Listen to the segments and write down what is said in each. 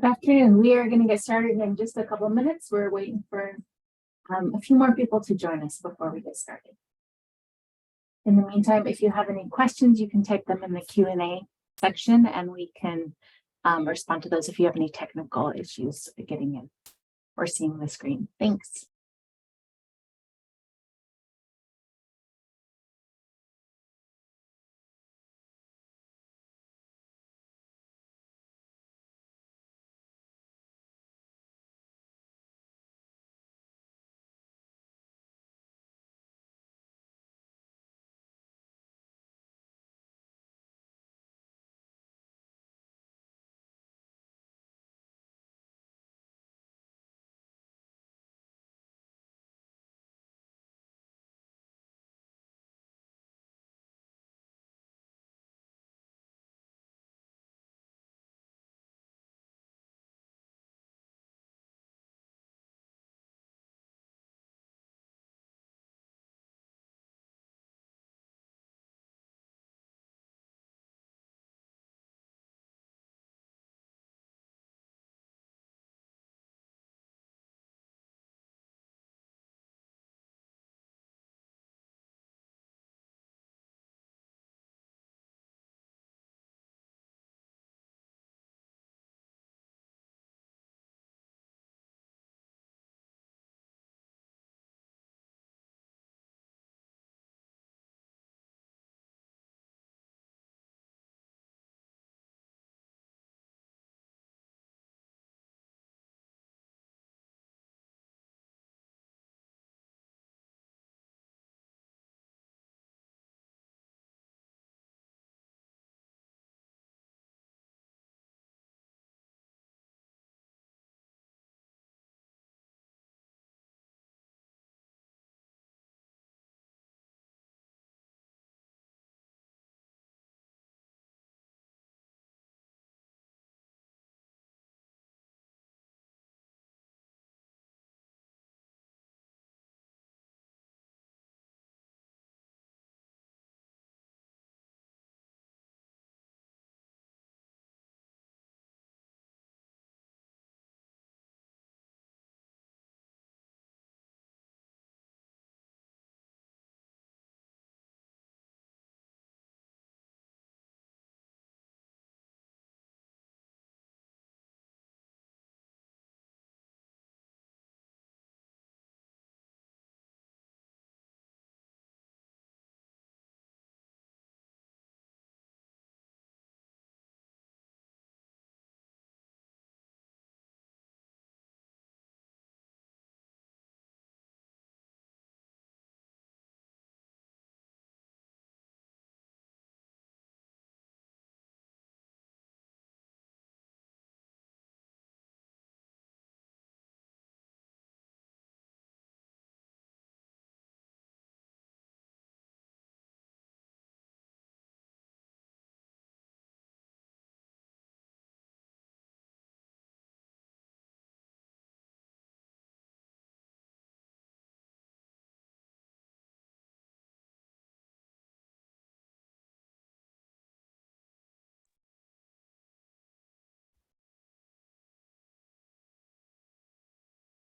Good afternoon. We are going to get started in just a couple of minutes. We're waiting for a few more people to join us before we get started. In the meantime, if you have any questions, you can type them in the Q&A section and we can respond to those if you have any technical issues getting in or seeing the screen. Thanks.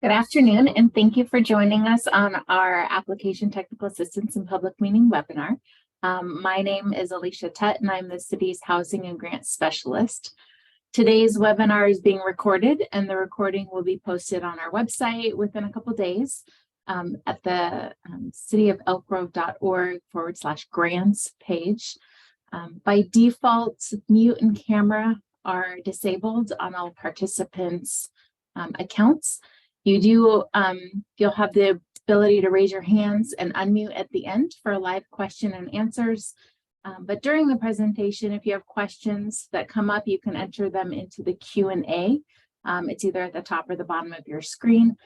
Good afternoon, and thank you for joining us on our Application Technical Assistance in Public Meeting webinar. My name is Alicia Tutt, and I'm the city's Housing and Grants Specialist. Today's webinar is being recorded, and the recording will be posted on our website within a couple days at the city of elkgeove.gov/grants page. By default, mute and camera are disabled on all participants' accounts. You'll have the ability to raise your hands and unmute at the end for a live question and answers. But during the presentation, if you have questions that come up, you can enter them into the Q&A. It's either at the top or the bottom of your screen.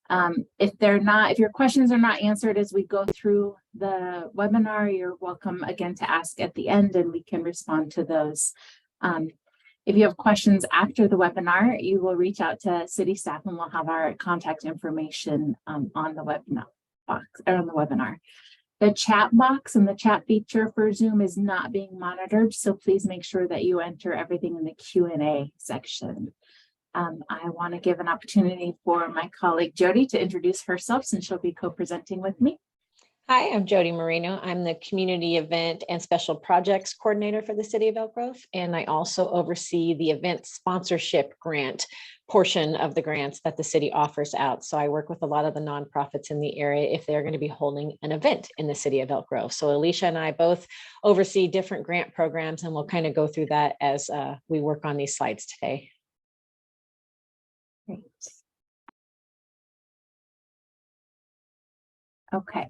If your questions are not answered as we go through the webinar, you're welcome again to ask at the end and we can respond to those. If you have questions after the webinar, you will reach out to city staff and we'll have our contact information on the webinar box or on the webinar. The chat box and the chat feature for Zoom is not being monitored, so please make sure that you enter everything in the Q&A section. I want to give an opportunity for my colleague Jody to introduce herself since she'll be co-presenting with me. Hi, I'm Jody Marino. I'm the Community Event and Special Projects Coordinator for the City of Elk Grove, and I also oversee the event sponsorship grant portion of the grants that the city offers out. So I work with a lot of the nonprofits in the area if they're going to be holding an event in the City of Elk Grove. So Alicia and I both oversee different grant programs, and we'll kind of go through that as we work on these slides today. Great. Okay.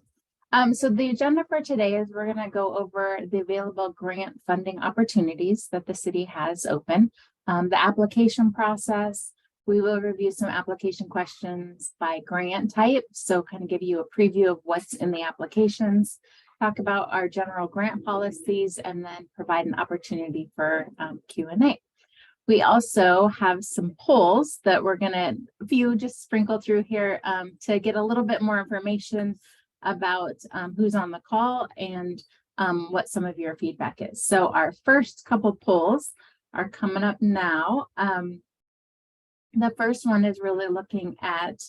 So the agenda for today is we're going to go over the available grant funding opportunities that the city has open, the application process. We will review some application questions by grant type, so kind of give you a preview of what's in the applications, talk about our general grant policies, and then provide an opportunity for Q&A. We also have some polls that we're going to view, just sprinkle through here to get a little bit more information about who's on the call and what some of your feedback is. So our first couple polls are coming up now. The first one is really looking at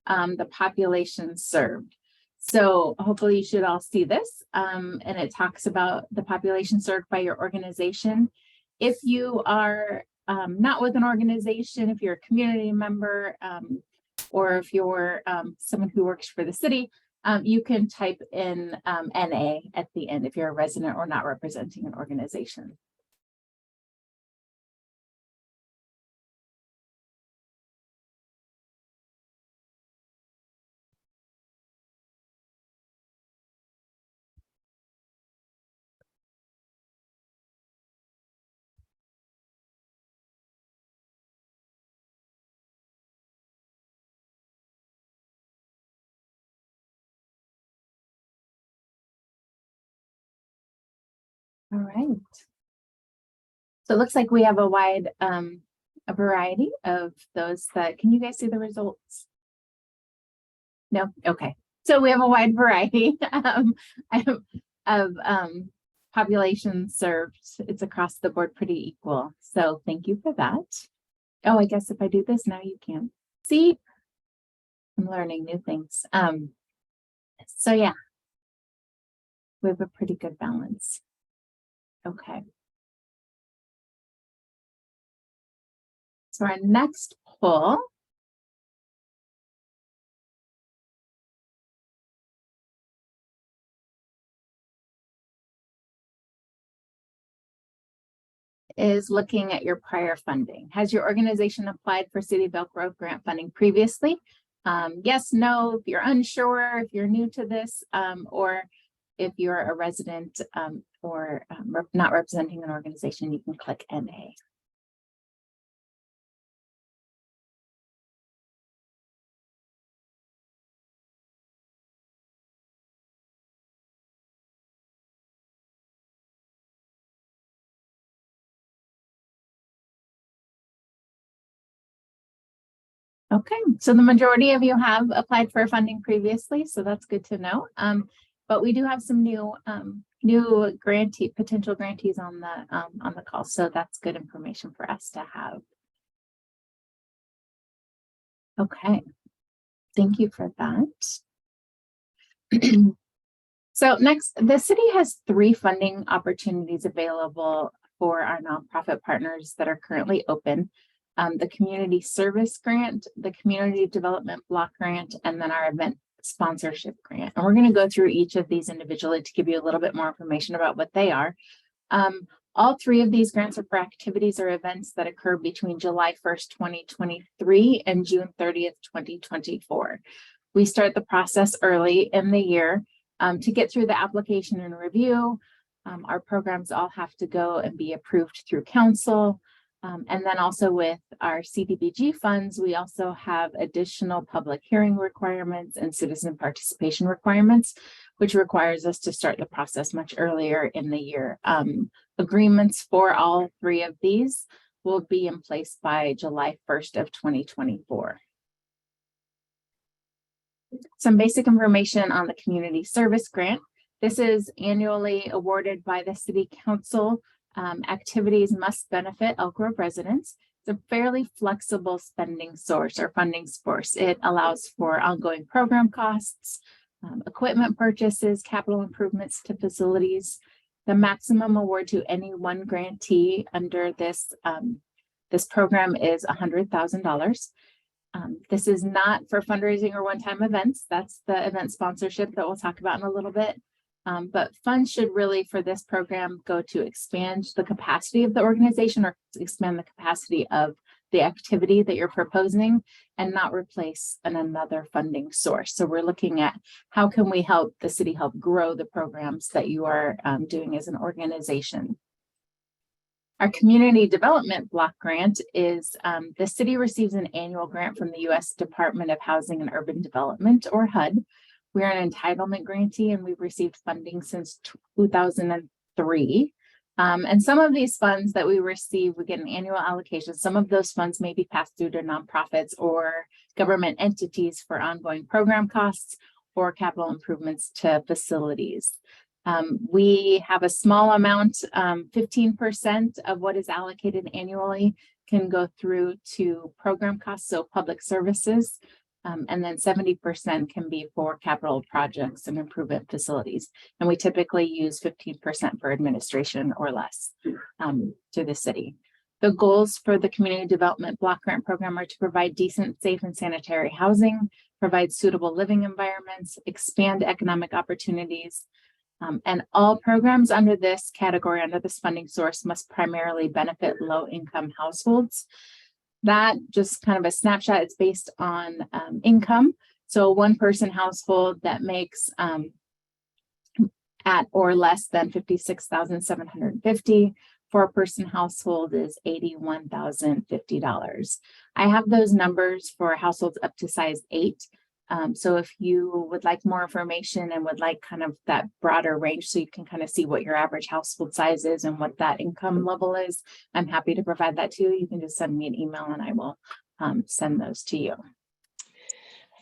the population served. So hopefully you should all see this, and it talks about the population served by your organization. If you are not with an organization, if you're a community member, or if you're someone who works for the city, you can type in NA at the end if you're a resident or not representing an organization. All right. So it looks like we have a wide a variety of those that, can you guys see the results? No? Okay. So we have a wide variety of population served. It's across the board pretty equal. So thank you for that. Oh, I guess if I do this now you can see. I'm learning new things. So yeah, we have a pretty good balance. Okay. So our next poll is looking at your prior funding. Has your organization applied for City of Elk Grove grant funding previously? Yes, no, if you're unsure, if you're new to this, or if you're a resident or not representing an organization, you can click NA. Okay, so the majority of you have applied for funding previously, so that's good to know. But we do have some new potential grantees on the call, so that's good information for us to have. Okay, thank you for that. So next, the city has 3 funding opportunities available for our nonprofit partners that are currently open. The Community Service Grant, the Community Development Block Grant, and then our Event Sponsorship Grant. And we're going to go through each of these individually to give you a little bit more information about what they are. All 3 of these grants are for activities or events that occur between July 1st, 2023 and June 30th, 2024. We start the process early in the year to get through the application and review. Our programs all have to go and be approved through council. And then also with our CDBG funds, we also have additional public hearing requirements and citizen participation requirements, which requires us to start the process much earlier in the year. Agreements for all 3 of these will be in place by July 1st of 2024. Some basic information on the Community Service Grant. This is annually awarded by the City Council. Activities must benefit Elk Grove residents. It's a fairly flexible spending source or funding source. It allows for ongoing program costs, equipment purchases, capital improvements to facilities. The maximum award to any one grantee under this program is $100,000. This is not for fundraising or one-time events. That's the event sponsorship that we'll talk about in a little bit. But funds should really, for this program, go to expand the capacity of the organization or expand the capacity of the activity that you're proposing and not replace another funding source. So we're looking at how can we help the city help grow the programs that you are doing as an organization. Our community development block grant is the city receives an annual grant from the U.S. Department of Housing and Urban Development, or HUD. We are an entitlement grantee and we've received funding since 2003. And some of these funds that we receive, we get an annual allocation. Some of those funds may be passed through to nonprofits or government entities for ongoing program costs or capital improvements to facilities. We have a small amount, 15% of what is allocated annually can go through to program costs, so public services. And then 70% can be for capital projects and improvement facilities. And we typically use 15% for administration or less to the city. The goals for the community development block grant program are to provide decent, safe, and sanitary housing, provide suitable living environments, expand economic opportunities, and all programs under this category, under this funding source, must primarily benefit low-income households. That just kind of a snapshot. It's based on income. So one-person household that makes at or less than $56,750. Four-person household is $81,050. I have those numbers for households up to size 8. So if you would like more information and would like kind of that broader range so you can kind of see what your average household size is and what that income level is, I'm happy to provide that to you. You can just send me an email and I will send those to you.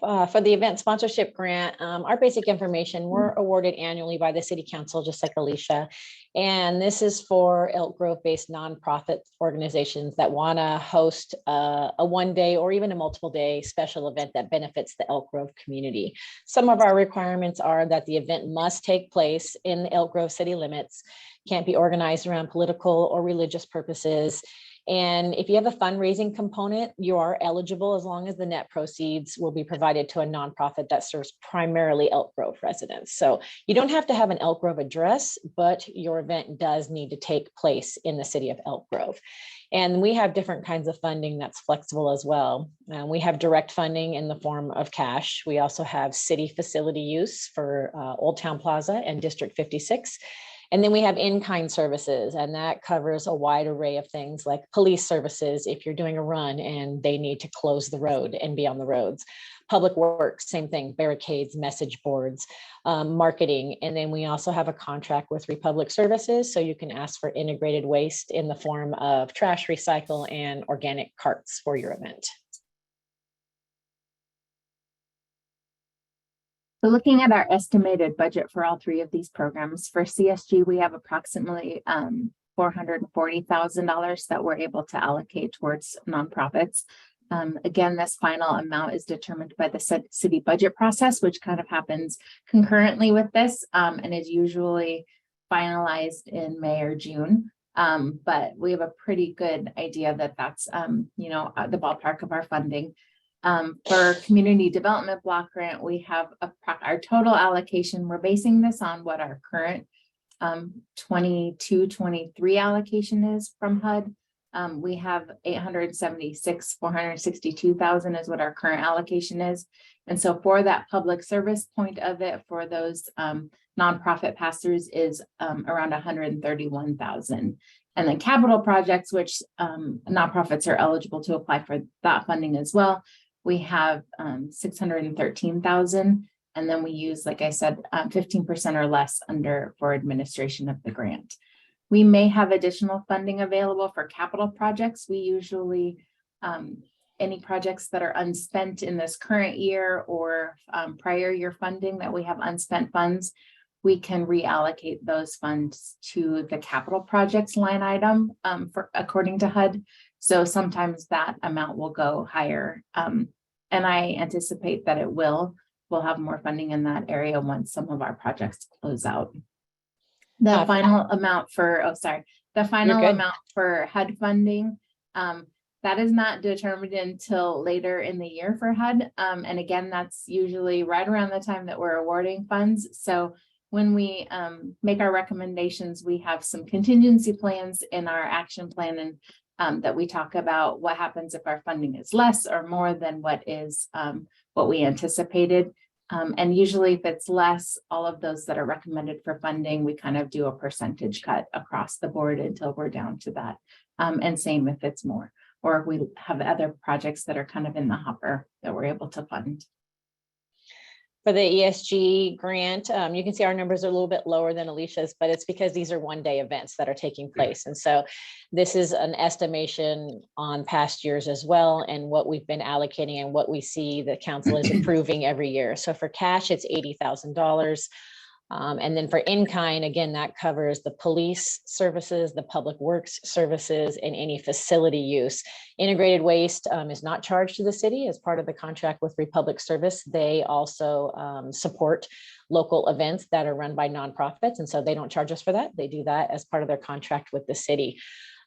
For the event sponsorship grant, our basic information, we're awarded annually by the City Council, just like Alicia. And this is for Elk Grove-based nonprofit organizations that want to host a one-day or even a multiple-day special event that benefits the Elk Grove community. Some of our requirements are that the event must take place in the Elk Grove city limits, can't be organized around political or religious purposes. And if you have a fundraising component, you are eligible as long as the net proceeds will be provided to a nonprofit that serves primarily Elk Grove residents. So you don't have to have an Elk Grove address, but your event does need to take place in the city of Elk Grove. And we have different kinds of funding that's flexible as well. We have direct funding in the form of cash. We also have city facility use for Old Town Plaza and District 56. And then we have in-kind services, and that covers a wide array of things like police services if you're doing a run and they need to close the road and be on the roads. Public works, same thing, barricades, message boards, marketing. And then we also have a contract with Republic Services, so you can ask for integrated waste in the form of trash, recycle, and organic carts for your event. So looking at our estimated budget for all 3 of these programs, for CSG, we have approximately $440,000 that we're able to allocate towards nonprofits. Again, this final amount is determined by the city budget process, which kind of happens concurrently with this and is usually finalized in May or June. But we have a pretty good idea that that's, the ballpark of our funding. For community development block grant, we have our total allocation. We're basing this on what our current 22-23 allocation is from HUD. We have 462,000 is what our current allocation is. And so for that public service point of it, for those nonprofit pass-throughs is around 131,000. And then capital projects, which nonprofits are eligible to apply for that funding as well. We have 613,000, and then we use, like I said, 15% or less for administration of the grant. We may have additional funding available for capital projects. We usually, any projects that are unspent in this current year or prior year funding that we have unspent funds, we can reallocate those funds to the capital projects line item according to HUD. So sometimes that amount will go higher. And I anticipate that it will. We'll have more funding in that area once some of our projects close out. The final amount for, the final amount for HUD funding, that is not determined until later in the year for HUD. And again, that's usually right around the time that we're awarding funds. So when we make our recommendations, we have some contingency plans in our action plan, and that we talk about what happens if our funding is less or more than what is what we anticipated. And usually if it's less, all of those that are recommended for funding, we kind of do a percentage cut across the board until we're down to that. And same if it's more, or if we have other projects that are kind of in the hopper that we're able to fund. For the ESG grant, you can see our numbers are a little bit lower than Alicia's, but it's because these are one-day events that are taking place. And so this is an estimation on past years as well, and what we've been allocating and what we see the council is approving every year. So for cash, it's $80,000. And then for in-kind, again, that covers the police services, the public works services, and any facility use. Integrated waste is not charged to the city as part of the contract with Republic Service. They also support local events that are run by nonprofits, and so they don't charge us for that. They do that as part of their contract with the city.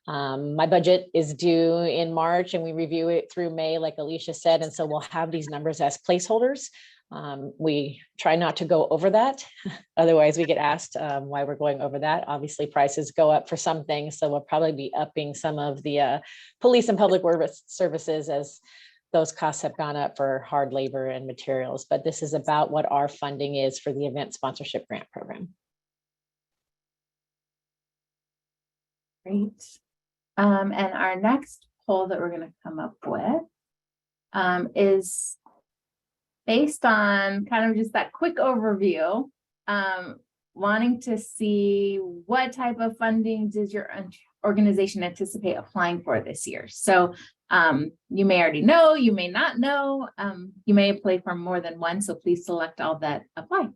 My budget is due in March, and we review it through May, like Alicia said, and so we'll have these numbers as placeholders. We try not to go over that. Otherwise we get asked why we're going over that. Obviously prices go up for some things, so we'll probably be upping some of the police and public services as those costs have gone up for hard labor and materials. But this is about what our funding is for the event sponsorship grant program. Great. And our next poll that we're going to come up with is based on kind of just that quick overview, wanting to see what type of funding does your organization anticipate applying for this year. So you may already know, you may not know, you may apply for more than one, so please select all that apply.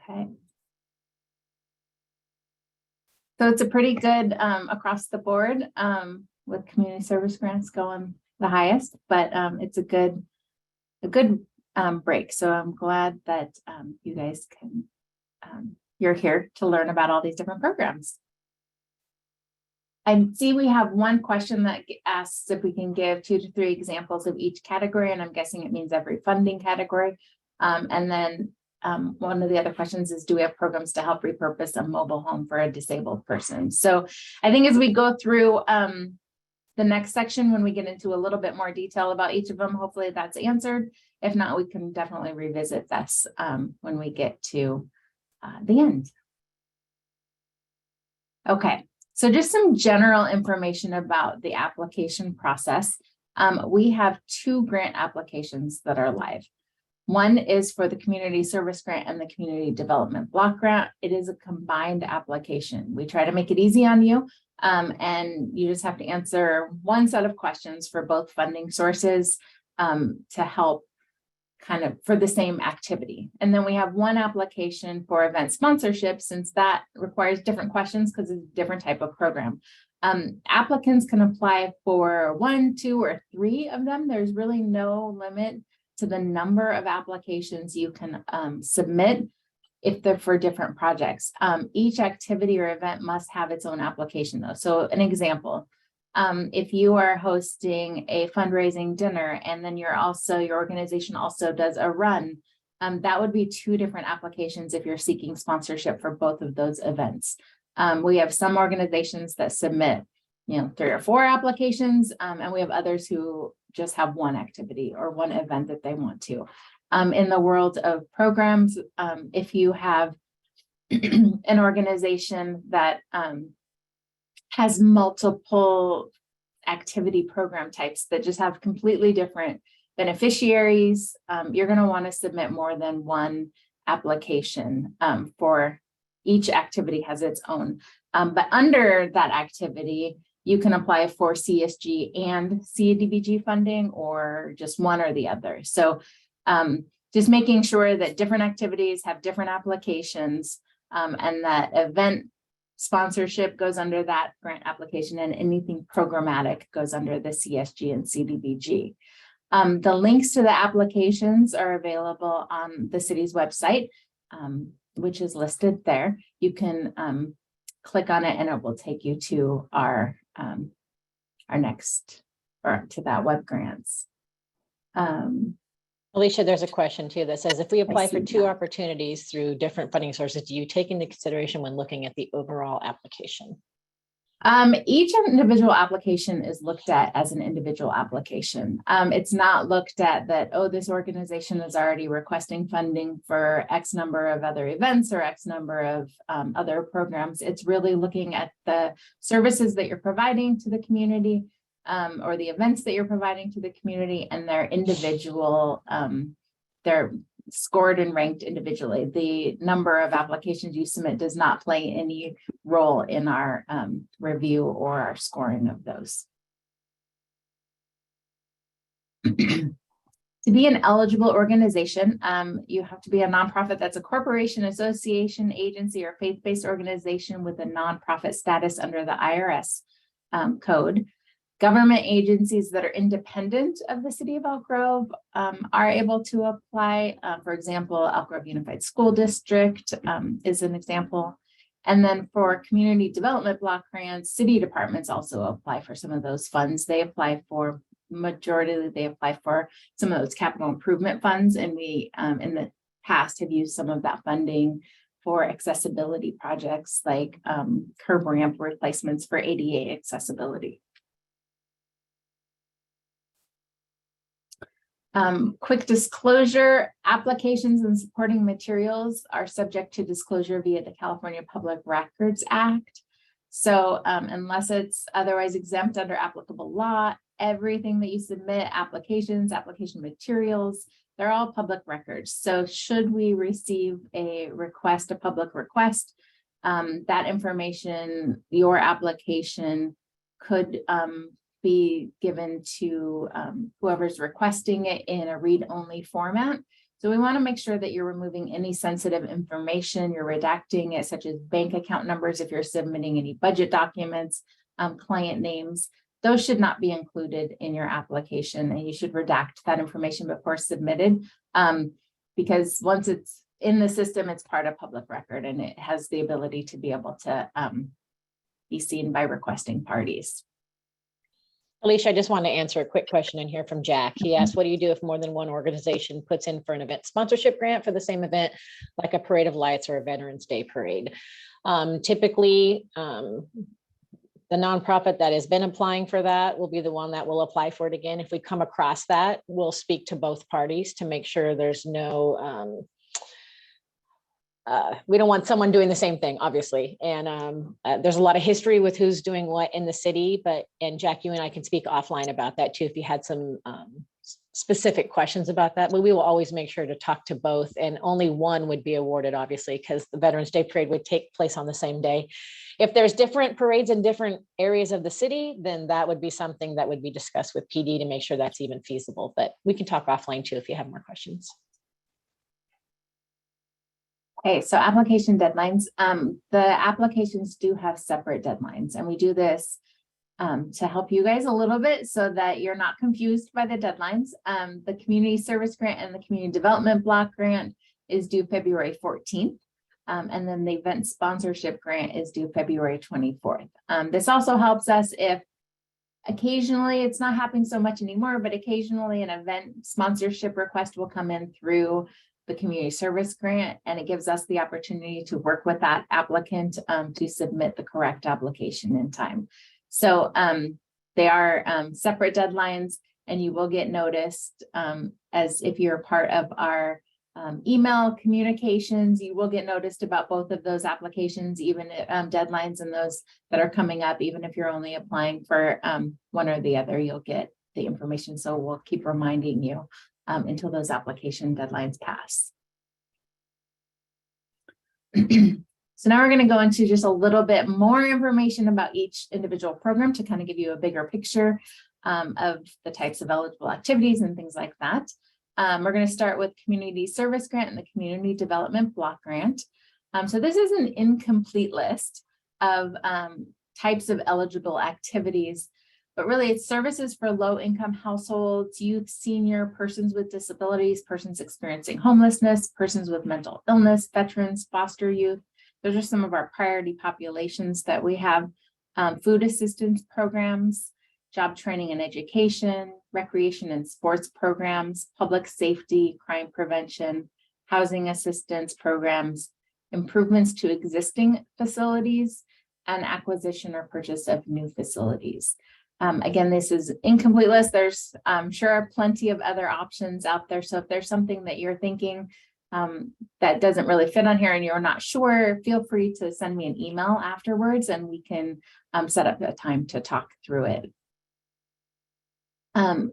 Okay. So it's a pretty good across the board with community service grants going the highest, but it's a good break. So I'm glad that you guys can, you're here to learn about all these different programs. I see we have one question that asks if we can give 2 to 3 examples of each category, and I'm guessing it means every funding category. And then one of the other questions is, do we have programs to help repurpose a mobile home for a disabled person? So I think as we go through the next section, when we get into a little bit more detail about each of them, hopefully that's answered. If not, we can definitely revisit this when we get to the end. Okay, so just some general information about the application process. We have 2 grant applications that are live. One is for the community service grant and the community development block grant. It is a combined application. We try to make it easy on you, and you just have to answer one set of questions for both funding sources to help kind of for the same activity. And then we have one application for event sponsorship, since that requires different questions because it's a different type of program. Applicants can apply for 1, 2, or 3 of them. There's really no limit to the number of applications you can submit if they're for different projects. Each activity or event must have its own application though. So an example, if you are hosting a fundraising dinner and then your organization also does a run, that would be 2 different applications if you're seeking sponsorship for both of those events. We have some organizations that submit 3 or 4 applications, and we have others who just have 1 activity or 1 event that they want to. In the world of programs, if you have an organization that has multiple activity program types that just have completely different beneficiaries, you're going to want to submit more than 1 application for each activity has its own. But under that activity, you can apply for CSG and CDBG funding or just one or the other. So just making sure that different activities have different applications and that event sponsorship goes under that grant application and anything programmatic goes under the CSG and CDBG. The links to the applications are available on the city's website, which is listed there. You can click on it and it will take you to our next, or to that web grants. Alicia, there's a question too that says, if we apply for see two that. opportunities through different funding sources, do you take into consideration when looking at the overall application? Each individual application is looked at as an individual application. It's not looked at that, oh, this organization is already requesting funding for X number of other events or X number of other programs. It's really looking at the services that you're providing to the community or the events that you're providing to the community and their individual, they're scored and ranked individually. The number of applications you submit does not play any role in our review or our scoring of those. To be an eligible organization, you have to be a nonprofit that's a corporation, association, agency, or faith-based organization with a nonprofit status under the IRS code. Government agencies that are independent of the city of Elk Grove are able to apply. For example, Elk Grove Unified School District is an example. And then for community development block grants, city departments also apply for some of those funds. They apply for, majority, they apply for some of those capital improvement funds. And we, in the past, have used some of that funding for accessibility projects like curb ramp replacements for ADA accessibility. Quick disclosure, applications and supporting materials are subject to disclosure via the California Public Records Act. So unless it's otherwise exempt under applicable law, everything that you submit, applications, application materials, they're all public records. So should we receive a request, a public request, that information, your application could be given to whoever's requesting it in a read-only format. So we want to make sure that you're removing any sensitive information, you're redacting it, such as bank account numbers, if you're submitting any budget documents, client names, those should not be included in your application, and you should redact that information before submitted, because once it's in the system, it's part of public record and it has the ability to be able to be seen by requesting parties. Alicia, I just want to answer a quick question in here from Jack. He asked, what do you do if more than one organization puts in for an event sponsorship grant for the same event, like a parade of lights or a Veterans Day parade? Typically, the nonprofit that has been applying for that will be the one that will apply for it again. If we come across that, we'll speak to both parties to make sure there's no we don't want someone doing the same thing, obviously. And there's a lot of history with who's doing what in the city, and Jack, you and I can speak offline about that too, if you had some specific questions about that. But we will always make sure to talk to both, and only one would be awarded, obviously, because the Veterans Day parade would take place on the same day. If there's different parades in different areas of the city, then that would be something that would be discussed with PD to make sure that's even feasible. But we can talk offline too if you have more questions. Okay, so application deadlines. The applications do have separate deadlines, and we do this to help you guys a little bit so that you're not confused by the deadlines. The community service grant and the community development block grant is due February 14th. And then the event sponsorship grant is due February 24th. This also helps us if occasionally, it's not happening so much anymore, but occasionally an event sponsorship request will come in through the community service grant, and it gives us the opportunity to work with that applicant to submit the correct application in time. So they are separate deadlines, and you will get noticed as if you're a part of our email communications, you will get noticed about both of those applications, even deadlines and those that are coming up. Even if you're only applying for one or the other, you'll get the information. So we'll keep reminding you until those application deadlines pass. So now we're going to go into just a little bit more information about each individual program to kind of give you a bigger picture of the types of eligible activities and things like that. We're going to start with Community Service Grant and the Community Development Block Grant. So this is an incomplete list of types of eligible activities, but really it's services for low-income households, youth, senior, persons with disabilities, persons experiencing homelessness, persons with mental illness, veterans, foster youth. Those are some of our priority populations that we have. Food assistance programs, job training and education, recreation and sports programs, public safety, crime prevention, housing assistance programs, improvements to existing facilities, and acquisition or purchase of new facilities. Again, this is incomplete list. There's, I'm sure, plenty of other options out there. So if there's something that you're thinking that doesn't really fit on here and you're not sure, feel free to send me an email afterwards and we can set up a time to talk through it.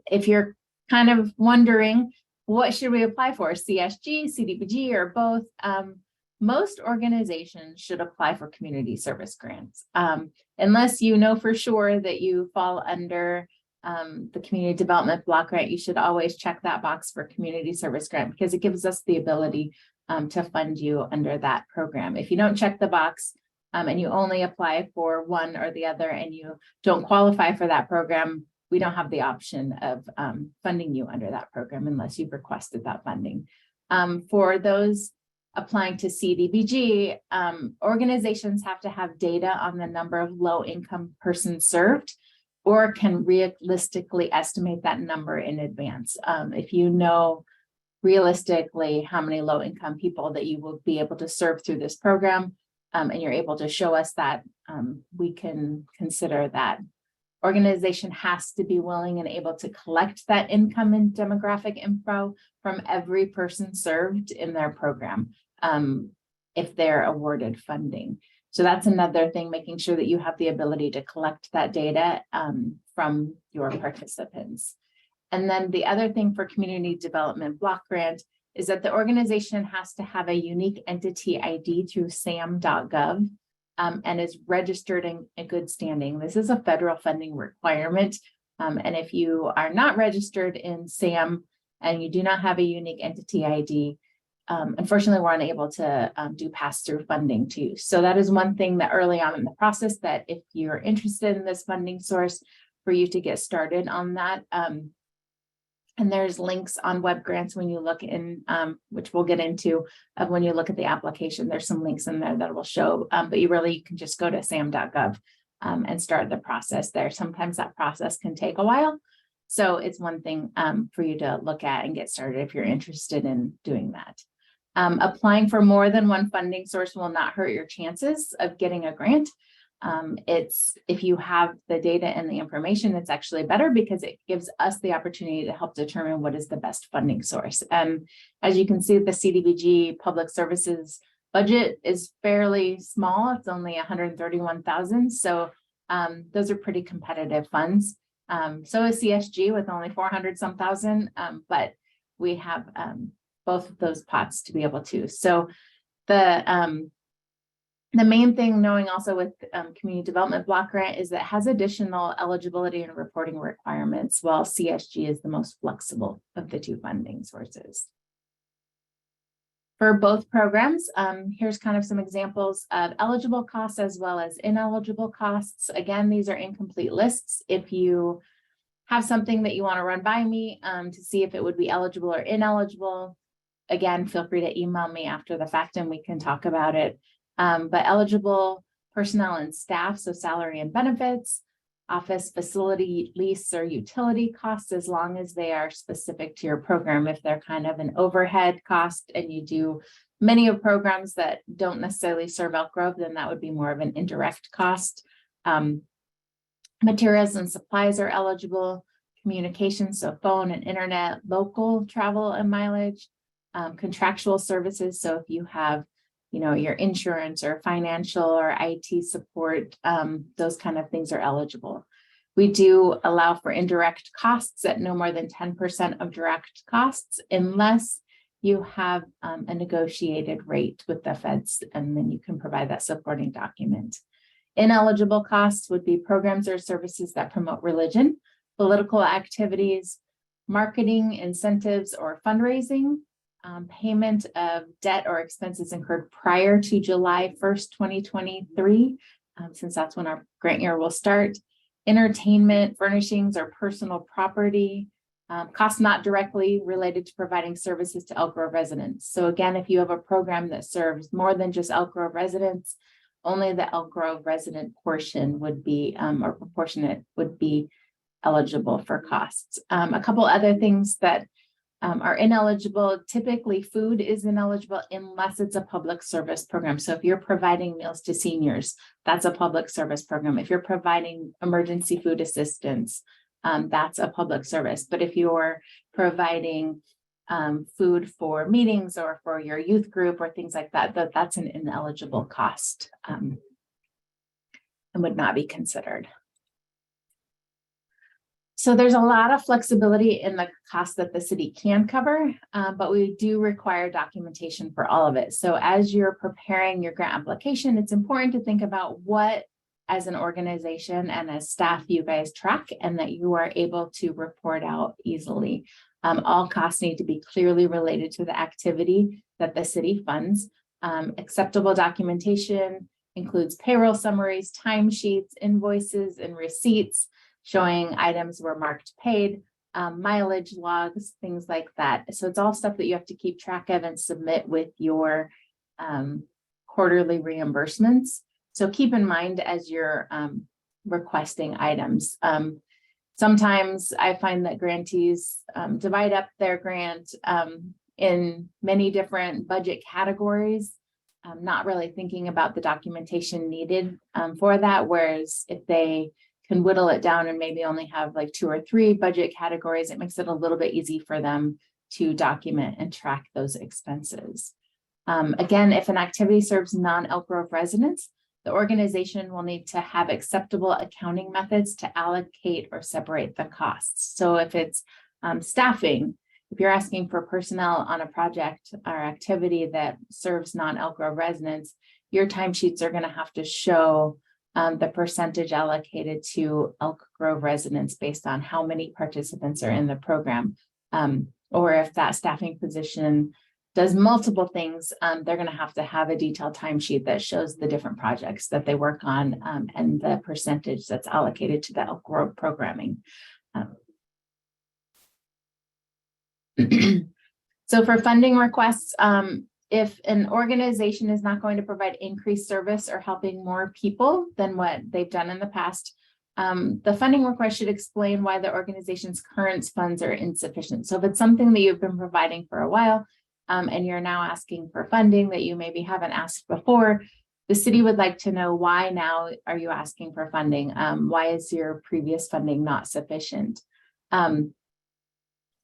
If you're kind of wondering, what should we apply for, CSG, CDBG, or both? Most organizations should apply for community service grants, unless you know for sure that you fall under the community development block grant. You should always check that box for community service grant because it gives us the ability to fund you under that program. If you don't check the box and you only apply for one or the other and you don't qualify for that program, we don't have the option of funding you under that program unless you've requested that funding. For those applying to CDBG, organizations have to have data on the number of low-income persons served or can realistically estimate that number in advance. If you know realistically how many low-income people that you will be able to serve through this program, and you're able to show us that, we can consider that. Organization has to be willing and able to collect that income and demographic info from every person served in their program if they're awarded funding. So that's another thing, making sure that you have the ability to collect that data from your participants. And then the other thing for community development block grant is that the organization has to have a unique entity ID through sam.gov. And is registered in good standing. This is a federal funding requirement. And if you are not registered in SAM and you do not have a unique entity ID, unfortunately, we're unable to do pass-through funding too. So that is one thing that early on in the process that if you're interested in this funding source for you to get started on that. And there's links on web grants when you look in, which we'll get into when you look at the application, there's some links in there that will show, but you can just go to sam.gov and start the process there. Sometimes that process can take a while. So it's one thing for you to look at and get started if you're interested in doing that. Applying for more than one funding source will not hurt your chances of getting a grant. If you have the data and the information, it's actually better because it gives us the opportunity to help determine what is the best funding source. And as you can see, the CDBG public services budget is fairly small. It's only 131,000. So those are pretty competitive funds. So is CSG with only 400 some thousand, but we have both of those pots to be able to. So the main thing knowing also with community development block grant is that it has additional eligibility and reporting requirements, while CSG is the most flexible of the two funding sources. For both programs, here's kind of some examples of eligible costs as well as ineligible costs. Again, these are incomplete lists. If you have something that you want to run by me to see if it would be eligible or ineligible, again, feel free to email me after the fact and we can talk about it. But eligible personnel and staff, so salary and benefits, office facility lease or utility costs, as long as they are specific to your program. If they're kind of an overhead cost and you do many of programs that don't necessarily serve Elk Grove, then that would be more of an indirect cost. Materials and supplies are eligible, communication, so phone and internet, local travel and mileage, contractual services. So if you have your insurance or financial or IT support, those kind of things are eligible. We do allow for indirect costs at no more than 10% of direct costs, unless you have a negotiated rate with the feds, and then you can provide that supporting document. Ineligible costs would be programs or services that promote religion, political activities, marketing, incentives, or fundraising, payment of debt or expenses incurred prior to July 1st, 2023, since that's when our grant year will start, entertainment, furnishings, or personal property, costs not directly related to providing services to Elk Grove residents. So again, if you have a program that serves more than just Elk Grove residents, only the Elk Grove resident portion would be, or proportionate would be eligible for costs. A couple other things that are ineligible. Typically, food is ineligible unless it's a public service program. So if you're providing meals to seniors, that's a public service program. If you're providing emergency food assistance, that's a public service. But if you're providing food for meetings or for your youth group or things like that, that's an ineligible cost and would not be considered. So there's a lot of flexibility in the cost that the city can cover, but we do require documentation for all of it. So as you're preparing your grant application, it's important to think about what, as an organization and as staff, you guys track and that you are able to report out easily. All costs need to be clearly related to the activity that the city funds. Acceptable documentation includes payroll summaries, timesheets, invoices, and receipts showing items were marked paid, mileage logs, things like that. So it's all stuff that you have to keep track of and submit with your quarterly reimbursements. So keep in mind as you're requesting items. Sometimes I find that grantees divide up their grant in many different budget categories, not really thinking about the documentation needed for that. Whereas if they can whittle it down and maybe only have like 2 or 3 budget categories, it makes it a little bit easy for them to document and track those expenses. Again, if an activity serves non-Elk Grove residents, the organization will need to have acceptable accounting methods to allocate or separate the costs. So if it's staffing, if you're asking for personnel on a project or activity that serves non-Elk Grove residents, your timesheets are going to have to show the percentage allocated to Elk Grove residents based on how many participants are in the program. Or if that staffing position does multiple things, they're going to have a detailed timesheet that shows the different projects that they work on and the percentage that's allocated to the Elk Grove programming. So for funding requests, if an organization is not going to provide increased service or helping more people than what they've done in the past, the funding request should explain why the organization's current funds are insufficient. So if it's something that you've been providing for a while and you're now asking for funding that you maybe haven't asked before, the city would like to know why now are you asking for funding? Why is your previous funding not sufficient?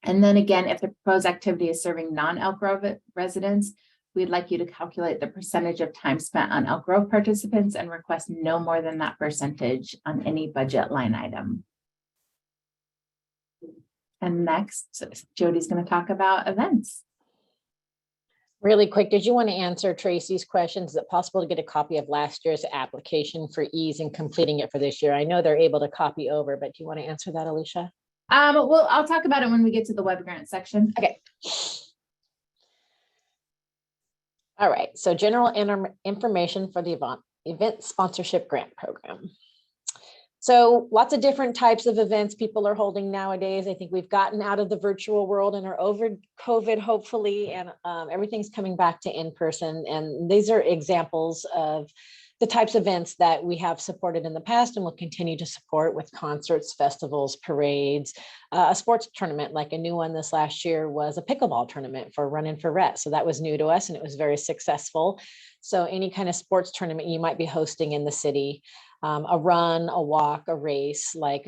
And then again, if the proposed activity is serving non-Elk Grove residents, we'd like you to calculate the percentage of time spent on Elk Grove participants and request no more than that percentage on any budget line item. And next, Jody's going to talk about events. Really quick, did you want to answer Tracy's questions? Is it possible to get a copy of last year's application for ease in completing it for this year? I know they're able to copy over, but do you want to answer that, Alicia? Well, I'll talk about it when we get to the web grant section. Okay. All right, so general information for the event sponsorship grant program. So lots of different types of events people are holding nowadays. I think we've gotten out of the virtual world and are over COVID, hopefully, and everything's coming back to in person. And these are examples of the types of events that we have supported in the past and will continue to support with concerts, festivals, parades. A sports tournament, like a new one this last year, was a pickleball tournament for Running for Rhett. So that was new to us and it was very successful. So any kind of sports tournament you might be hosting in the city, a run, a walk, a race, like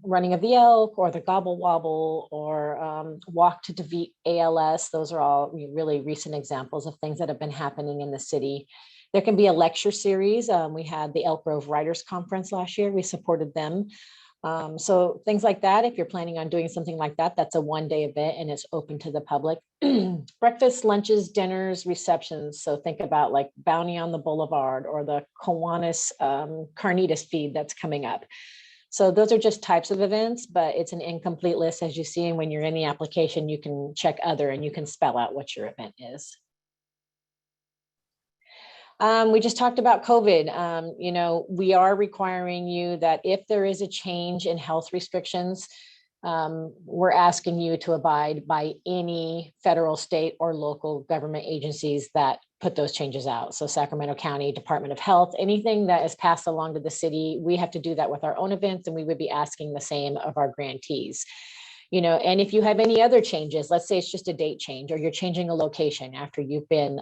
running of the elk or the gobble wobble or walk to defeat ALS. Those are all really recent examples of things that have been happening in the city. There can be a lecture series. We had the Elk Grove Writers Conference last year. We supported them So things like that, if you're planning on doing something like that, that's a one-day event and it's open to the public. Breakfast, lunches, dinners, receptions. So think about like Bounty on the Boulevard or the Kiwanis Carnitas feed that's coming up. So those are just types of events, but it's an incomplete list as you see. And when you're in the application, you can check other and you can spell out what your event is. We just talked about COVID. You know, we are requiring you that if there is a change in health restrictions, we're asking you to abide by any federal, state, or local government agencies that put those changes out. So Sacramento County Department of Health, anything that is passed along to the city, we have to do that with our own events, and we would be asking the same of our grantees. You know, and if you have any other changes, let's say it's just a date change or you're changing a location after you've been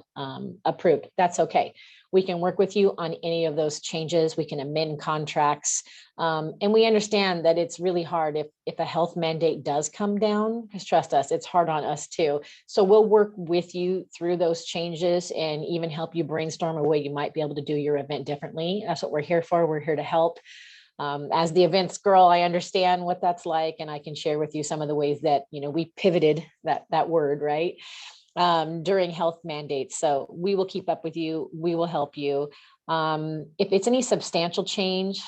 approved, that's okay. We can work with you on any of those changes. We can amend contracts. And we understand that it's really hard if a health mandate does come down, because trust us, it's hard on us too. So we'll work with you through those changes and even help you brainstorm a way you might be able to do your event differently. That's what we're here for. We're here to help. As the events girl, I understand what that's like, and I can share with you some of the ways that, you know, we pivoted that word, right, during health mandates. So we will keep up with you. We will help you. If it's any substantial change,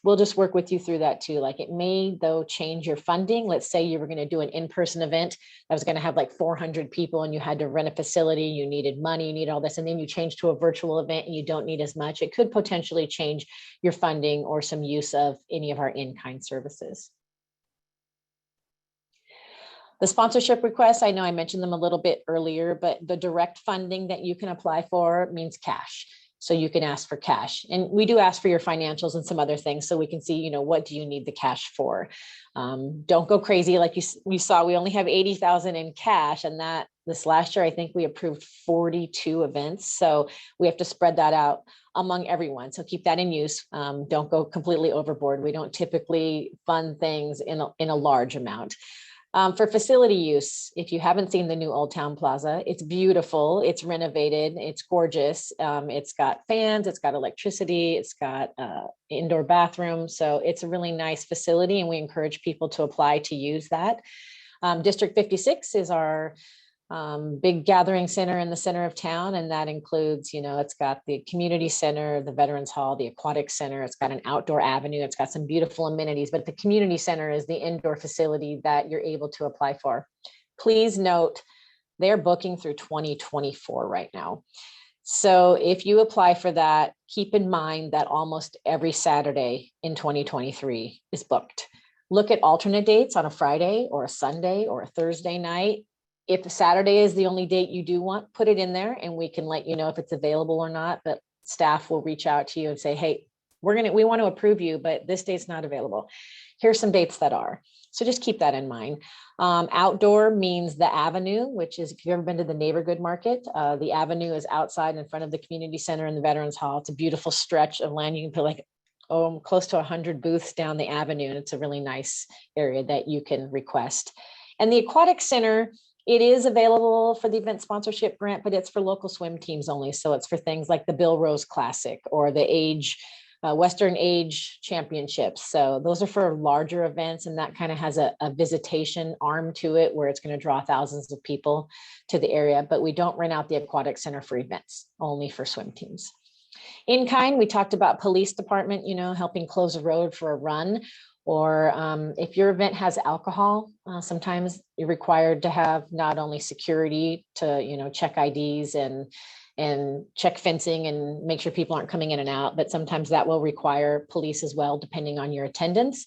we'll just work with you through that too. Like it may though change your funding. Let's say you were going to do an in-person event that was going to have like 400 people and you had to rent a facility, you needed money, you need all this, and then you change to a virtual event and you don't need as much. It could potentially change your funding or some use of any of our in-kind services. The sponsorship requests, I know I mentioned them a little bit earlier, but the direct funding that you can apply for means cash. So you can ask for cash, and we do ask for your financials and some other things so we can see, you know, what do you need the cash for? Don't go crazy. Like you saw, we only have 80,000 in cash, and that this last year, I think we approved 42 events. So we have to spread that out among everyone. So keep that in use. Don't go completely overboard. We don't typically fund things in a large amount. For facility use, if you haven't seen the new Old Town Plaza, it's beautiful, it's renovated, it's gorgeous. It's got fans, it's got electricity, it's got indoor bathroom. So it's a really nice facility and we encourage people to apply to use that. District 56 is our big gathering center in the center of town. And that includes, you know, it's got the community center, the Veterans Hall, the aquatic center, it's got an outdoor avenue, it's got some beautiful amenities, but the community center is the indoor facility that you're able to apply for. Please note, they're booking through 2024 right now. So if you apply for that, keep in mind that almost every Saturday in 2023 is booked. Look at alternate dates on a Friday or a Sunday or a Thursday night. If Saturday is the only date you do want, put it in there and we can let you know if it's available or not. But staff will reach out to you and say, hey, we want to approve you, but this date's not available. Here's some dates that are. So just keep that in mind. Outdoor means the avenue, which is, if you've ever been to the neighborhood market, the avenue is outside in front of the community center and the Veterans Hall. It's a beautiful stretch of land. You can put like close to 100 booths down the avenue, and it's a really nice area that you can request. And the aquatic center, it is available for the event sponsorship grant, but it's for local swim teams only. So it's for things like the Bill Rose Classic or the Western Age Championships. So those are for larger events, and that kind of has a visitation arm to it where it's going to draw thousands of people to the area. But we don't rent out the aquatic center for events, only for swim teams. In kind, we talked about police department, you know, helping close a road for a run. Or if your event has alcohol, sometimes you're required to have not only security to, you know, check IDs and check fencing and make sure people aren't coming in and out, but sometimes that will require police as well, depending on your attendance.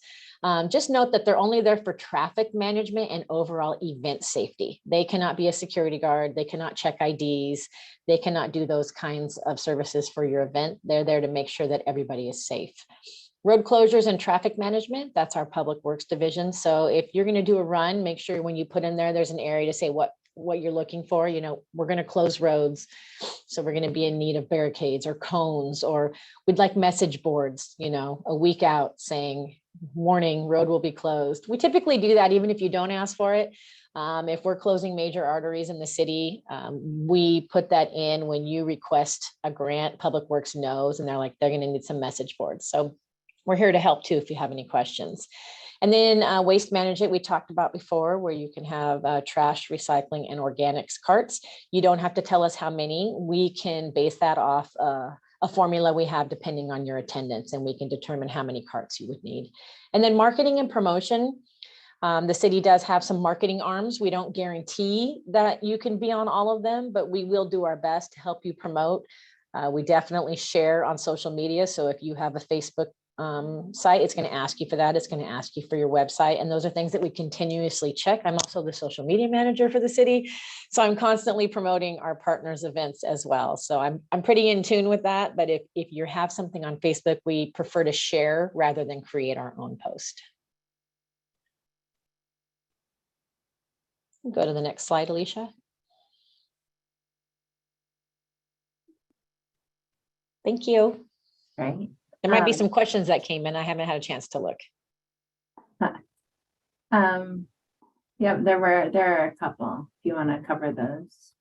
Just note that they're only there for traffic management and overall event safety. They cannot be a security guard. They cannot check IDs. They cannot do those kinds of services for your event. They're there to make sure that everybody is safe. Road closures and traffic management, that's our public works division. So if you're going to do a run, make sure when you put in there, there's an area to say what you're looking for. You know, we're going to close roads. So we're going to be in need of barricades or cones, or we'd like message boards, you know, a week out saying, warning, road will be closed. We typically do that even if you don't ask for it. If we're closing major arteries in the city, we put that in when you request a grant. Public Works knows, and they're going to need some message boards. So we're here to help too if you have any questions. And then waste management, we talked about before, where you can have trash, recycling, and organics carts. You don't have to tell us how many. We can base that off a formula we have depending on your attendance, and we can determine how many carts you would need. And then marketing and promotion. The city does have some marketing arms. We don't guarantee that you can be on all of them, but we will do our best to help you promote. We definitely share on social media. So if you have a Facebook site, it's going to ask you for that. It's going to ask you for your website. And those are things that we continuously check. I'm also the social media manager for the city. So I'm constantly promoting our partners events as well. So I'm pretty in tune with that. But if you have something on Facebook, we prefer to share rather than create our own post. Go to the next slide, Alicia. Thank you. Right. There might be some questions that came in. I haven't had a chance to look. Yeah, there are a couple. If you want to cover those.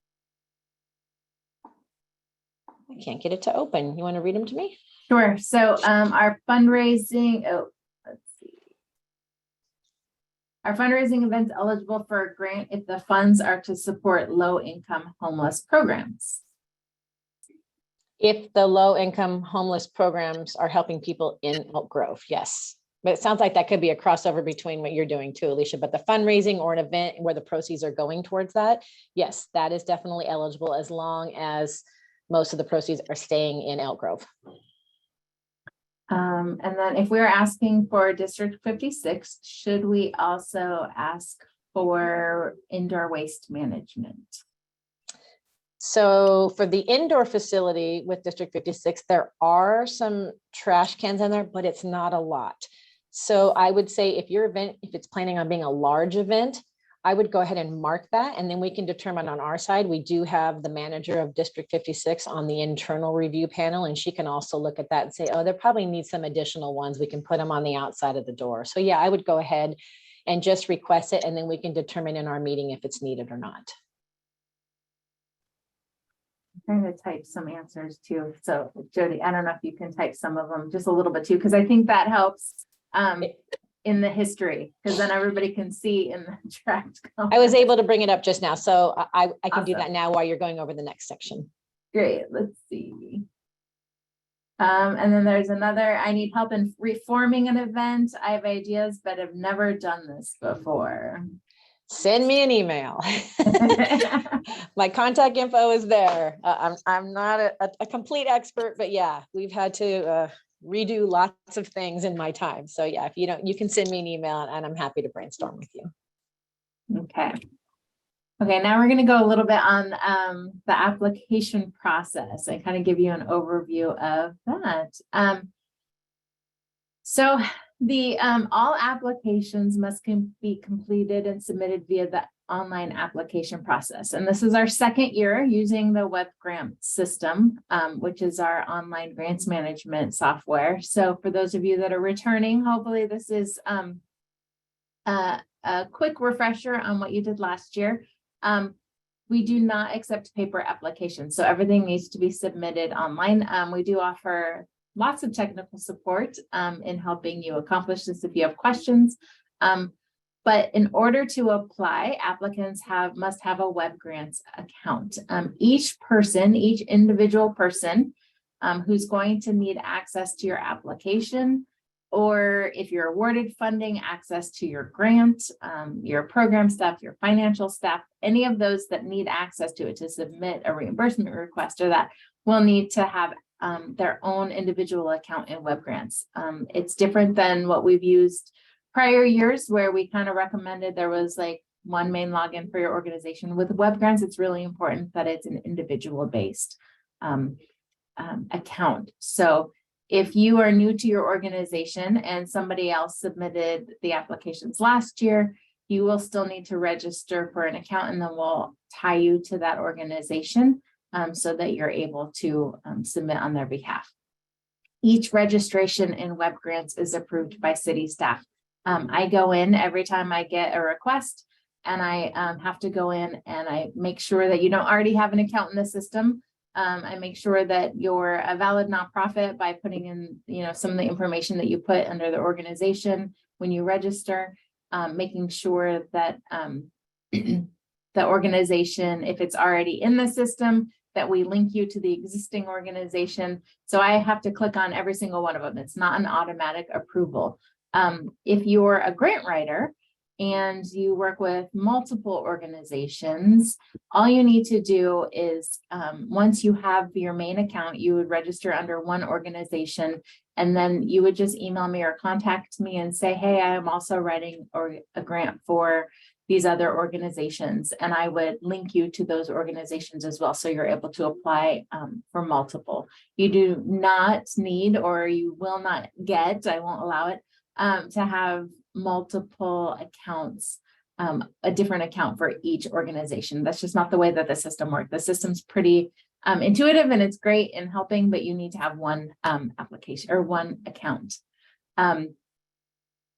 I can't get it to open. You want to read them to me? Sure. So our fundraising, let's see. Our fundraising events eligible for a grant if the funds are to support low-income homeless programs. If the low-income homeless programs are helping people in Elk Grove, yes. But it sounds like that could be a crossover between what you're doing too, Alicia. But the fundraising or an event where the proceeds are going towards that, yes, that is definitely eligible as long as most of the proceeds are staying in Elk Grove. And then if we're asking for District 56, should we also ask for indoor waste management? So for the indoor facility with District 56, there are some trash cans in there, but it's not a lot. So I would say if your event, if it's planning on being a large event, I would go ahead and mark that. And then we can determine on our side, we do have the manager of District 56 on the internal review panel, and she can also look at that and say, oh, there probably needs some additional ones. We can put them on the outside of the door. So yeah, I would go ahead and just request it. And then we can determine in our meeting if it's needed or not. I'm trying to type some answers too. So Jody, I don't know if you can type some of them just a little bit too, because I think that helps in the history, because then everybody can see in the tract. I was able to bring it up just now. So I can Awesome. do that now while you're going over the next section. Great, let's see. And then there's another, I need help in reforming an event. I have ideas, but have never done this before. Send me an email. My contact info is there. I'm not a complete expert, but yeah, we've had to redo lots of things in my time. So yeah, if you don't, you can send me an email and I'm happy to brainstorm with you. Okay. Okay, now we're going to go a little bit on the application process and kind of give you an overview of that. So the all applications must be completed and submitted via the online application process. And this is our second year using the web grant system, which is our online grants management software. So for those of you that are returning, hopefully this is a quick refresher on what you did last year. We do not accept paper applications, so everything needs to be submitted online. We do offer lots of technical support in helping you accomplish this if you have questions. But in order to apply, applicants must have a web grants account. Each individual person who's going to need access to your application, or if you're awarded funding, access to your grant, your program staff, your financial staff, any of those that need access to it to submit a reimbursement request or that will need to have their own individual account in web grants. It's different than what we've used prior years where we kind of recommended there was like one main login for your organization. With web grants, it's really important that it's an individual based account. So if you are new to your organization and somebody else submitted the applications last year, you will still need to register for an account, and then we'll tie you to that organization so that you're able to submit on their behalf. Each registration in web grants is approved by city staff. I go in every time I get a request, and I have to go in and I make sure that you don't already have an account in the system. I make sure that you're a valid nonprofit by putting in, some of the information that you put under the organization when you register, making sure that the organization, if it's already in the system, that we link you to the existing organization. So I have to click on every single one of them. It's not an automatic approval. If you're a grant writer and you work with multiple organizations, all you need to do is once you have your main account, you would register under one organization, and then you would just email me or contact me and say, hey, I am also writing a grant for these other organizations, and I would link you to those organizations as well, so you're able to apply for multiple. You do not need, or you will not get, I won't allow it, to have multiple accounts, a different account for each organization. That's just not the way that the system works. The system's pretty intuitive and it's great in helping, but you need to have one application or one account.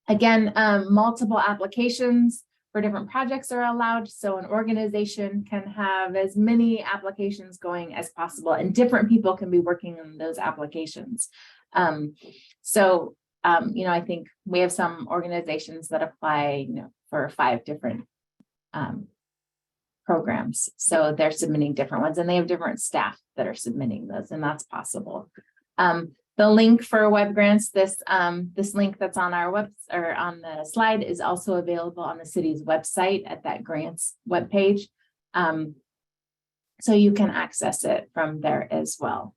Again, multiple applications for different projects are allowed. So an organization can have as many applications going as possible, and different people can be working on those applications. I think we have some organizations that apply, for 5 different programs. So they're submitting different ones, and they have different staff that are submitting those, and that's possible. The link for web grants, this link that's on our on the slide, is also available on the city's website at that grants webpage. So you can access it from there as well.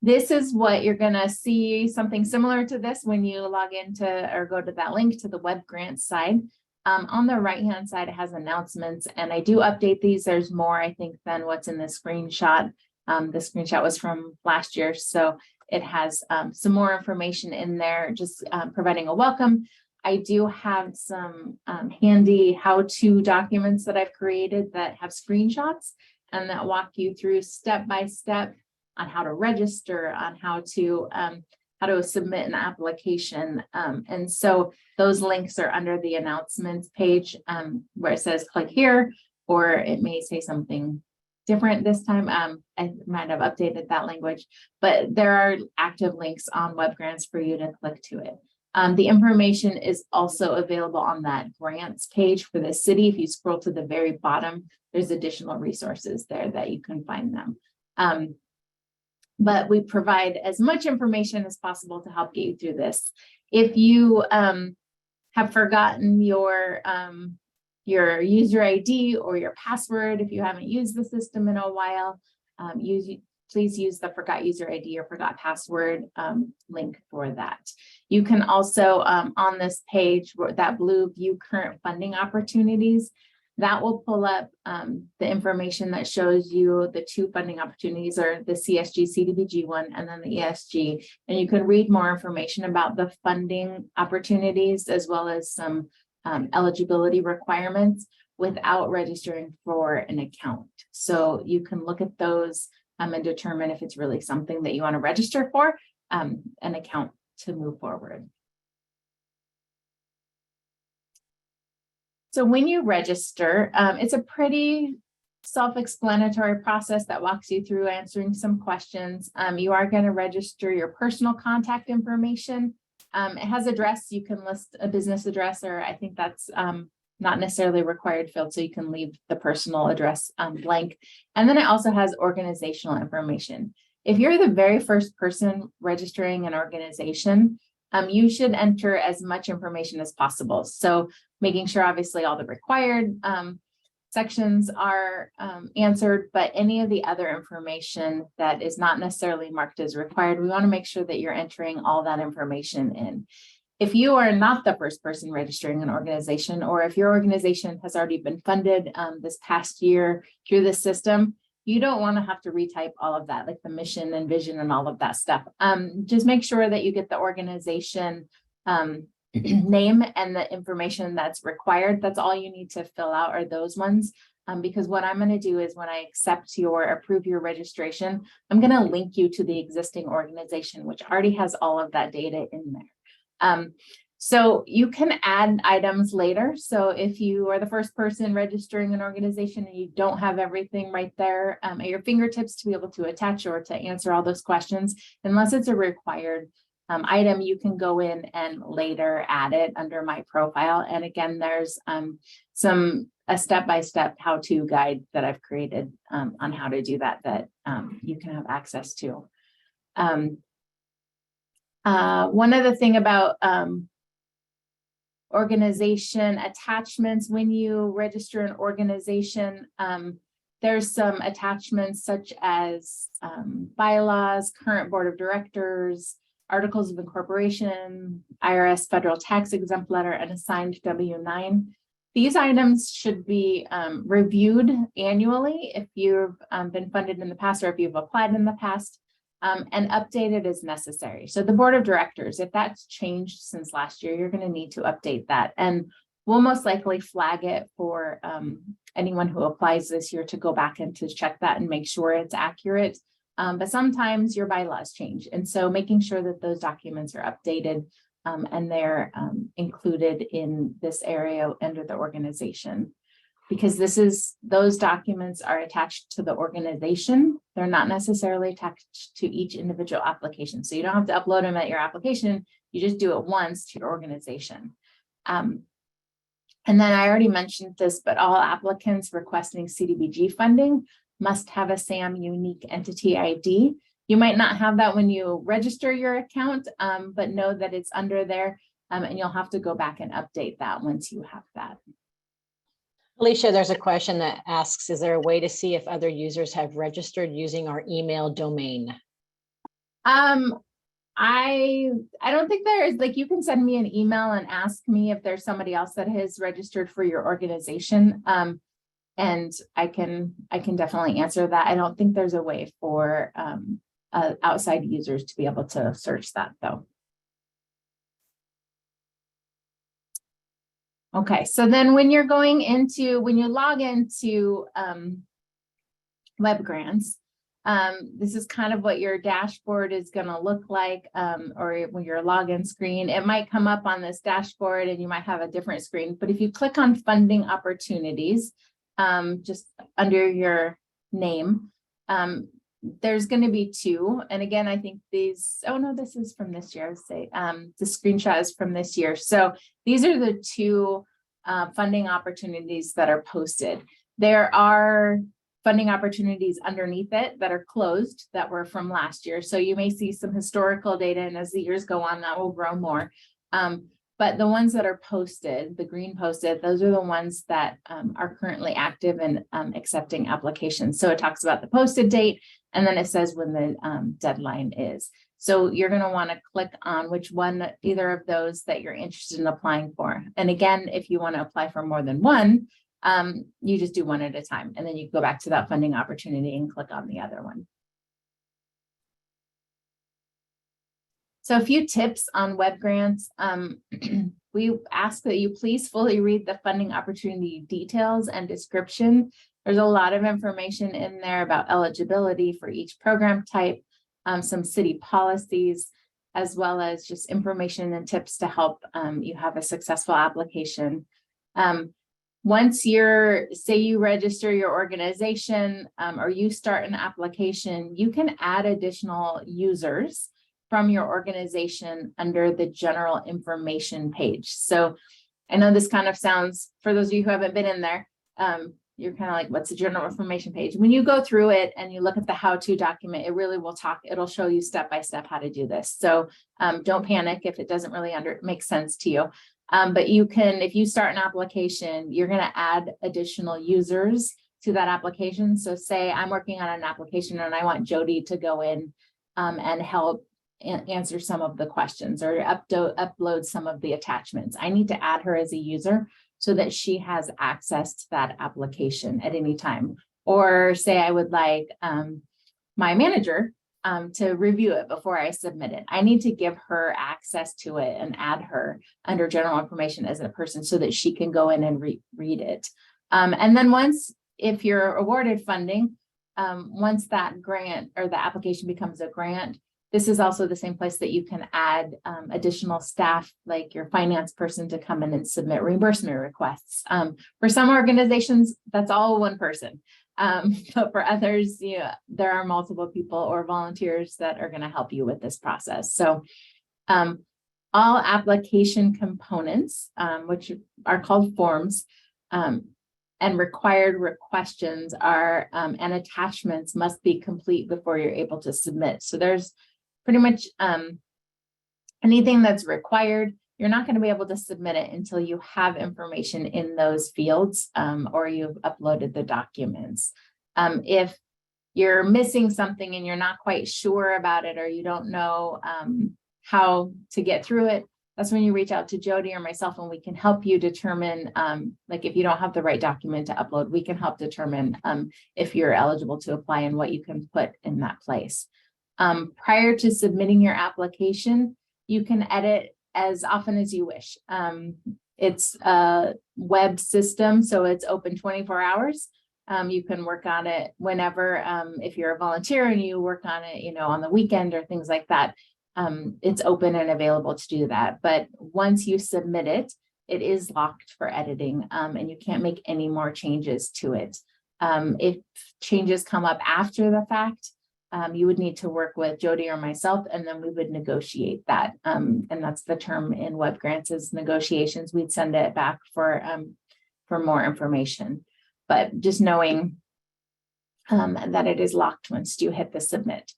This is what you're going to see, something similar to this when you log into or go to that link to the web grants side. On the right-hand side, it has announcements, and I do update these. There's more, I think, than what's in the screenshot. The screenshot was from last year, so it has some more information in there, just providing a welcome. I do have some handy how-to documents that I've created that have screenshots and that walk you through step by step on how to register, on how to submit an application. And so those links are under the announcements page where it says click here, or it may say something different this time. I might have updated that language, but there are active links on web grants for you to click to it. The information is also available on that grants page for the city. If you scroll to the very bottom, there's additional resources there that you can find them. But we provide as much information as possible to help get you through this. If you have forgotten your user ID or your password, if you haven't used the system in a while, please use the forgot user ID or forgot password link for that. You can also, on this page, that blue view current funding opportunities, that will pull up the information that shows you the 2 funding opportunities, or the CSG CDBG one and then the ESG. And you can read more information about the funding opportunities as well as some eligibility requirements without registering for an account. So you can look at those and determine if it's really something that you want to register for an account to move forward. So when you register, it's a pretty self-explanatory process that walks you through answering some questions. You are going to register your personal contact information. It has address. You can list a business address, or I think that's not necessarily a required field, so you can leave the personal address blank. And then it also has organizational information. If you're the very first person registering an organization, you should enter as much information as possible. So making sure, obviously, all the required sections are answered, but any of the other information that is not necessarily marked as required, we want to make sure that you're entering all that information in. If you are not the first person registering an organization, or if your organization has already been funded this past year through the system, you don't want to have to retype all of that, like the mission and vision and all of that stuff. Just make sure that you get the organization name and the information that's required. That's all you need to fill out, are those ones. Because what I'm going to do is, when I approve your registration, I'm going to link you to the existing organization, which already has all of that data in there. So you can add items later. So if you are the first person registering an organization and you don't have everything right there at your fingertips to be able to attach or to answer all those questions, unless it's a required item, you can go in and later add it under my profile. And again, there's a step-by-step how-to guide that I've created on how to do that you can have access to. One other thing about organization attachments, when you register an organization, there's some attachments such as bylaws, current board of directors, articles of incorporation, IRS federal tax exempt letter, and assigned W-9. These items should be reviewed annually if you've been funded in the past or if you've applied in the past, and updated as necessary. So the board of directors, if that's changed since last year, you're going to need to update that. And we'll most likely flag it for anyone who applies this year to go back and to check that and make sure it's accurate. But sometimes your bylaws change. And so making sure that those documents are updated and they're included in this area under the organization. Because those documents are attached to the organization. They're not necessarily attached to each individual application. So you don't have to upload them at your application. You just do it once to your organization. And then I already mentioned this, but all applicants requesting CDBG funding must have a SAM unique entity ID. You might not have that when you register your account, but know that it's under there, and you'll have to go back and update that once you have that. Alicia, there's a question that asks, is there a way to see if other users have registered using our email domain? I don't think there is. Like, you can send me an email and ask me if there's somebody else that has registered for your organization. And I can definitely answer that. I don't think there's a way for outside users to be able to search that though. Okay, so then when you log into web grants, this is kind of what your dashboard is going to look like, or when your login screen, it might come up on this dashboard and you might have a different screen. But if you click on funding opportunities, just under your name, there's going to be two. And again, I think these, oh no, this is from this year. The screenshot is from this year. So these are the two funding opportunities that are posted. There are funding opportunities underneath it that are closed that were from last year. So you may see some historical data, and as the years go on, that will grow more. But the ones that are posted, the green posted, those are the ones that are currently active and accepting applications. So it talks about the posted date, and then it says when the deadline is. So you're going to want to click on which one, either of those that you're interested in applying for. And again, if you want to apply for more than one, you just do one at a time, and then you go back to that funding opportunity and click on the other one. So a few tips on web grants. We ask that you please fully read the funding opportunity details and description. There's a lot of information in there about eligibility for each program type, some city policies, as well as just information and tips to help you have a successful application. Once say you register your organization or you start an application, you can add additional users from your organization under the general information page. So I know this kind of sounds, for those of you who haven't been in there, you're kind of like, what's the general information page? When you go through it and you look at the how-to document, it really will it'll show you step-by-step how to do this. So don't panic if it doesn't really make sense to you. But you can, if you start an application, you're going to add additional users to that application. So say I'm working on an application and I want Jody to go in and help answer some of the questions or upload some of the attachments. I need to add her as a user so that she has access to that application at any time. Or say I would like my manager to review it before I submit it. I need to give her access to it and add her under general information as a person so that she can go in and read it. And then if you're awarded funding, once that grant or the application becomes a grant, This is also the same place that you can add additional staff, like your finance person, to come in and submit reimbursement requests. For some organizations, that's all one person. But for others, there are multiple people or volunteers that are going to help you with this process. So all application components, which are called forms, and required questions are and attachments must be complete before you're able to submit. So there's pretty much anything that's required, you're not going to be able to submit it until you have information in those fields or you've uploaded the documents. If you're missing something and you're not quite sure about it, or you don't know how to get through it, that's when you reach out to Jody or myself, and we can help you determine, like if you don't have the right document to upload, we can help determine if you're eligible to apply and what you can put in that place. Prior to submitting your application, you can edit as often as you wish. It's a web system, so it's open 24 hours. You can work on it whenever, if you're a volunteer and you work on it, on the weekend or things like that, it's open and available to do that. But once you submit it, it is locked for editing, and you can't make any more changes to it. If changes come up after the fact, you would need to work with Jody or myself, and then we would negotiate that. And that's the term in web grants is negotiations. We'd send it back for more information. But just knowing that it is locked once you hit the submit.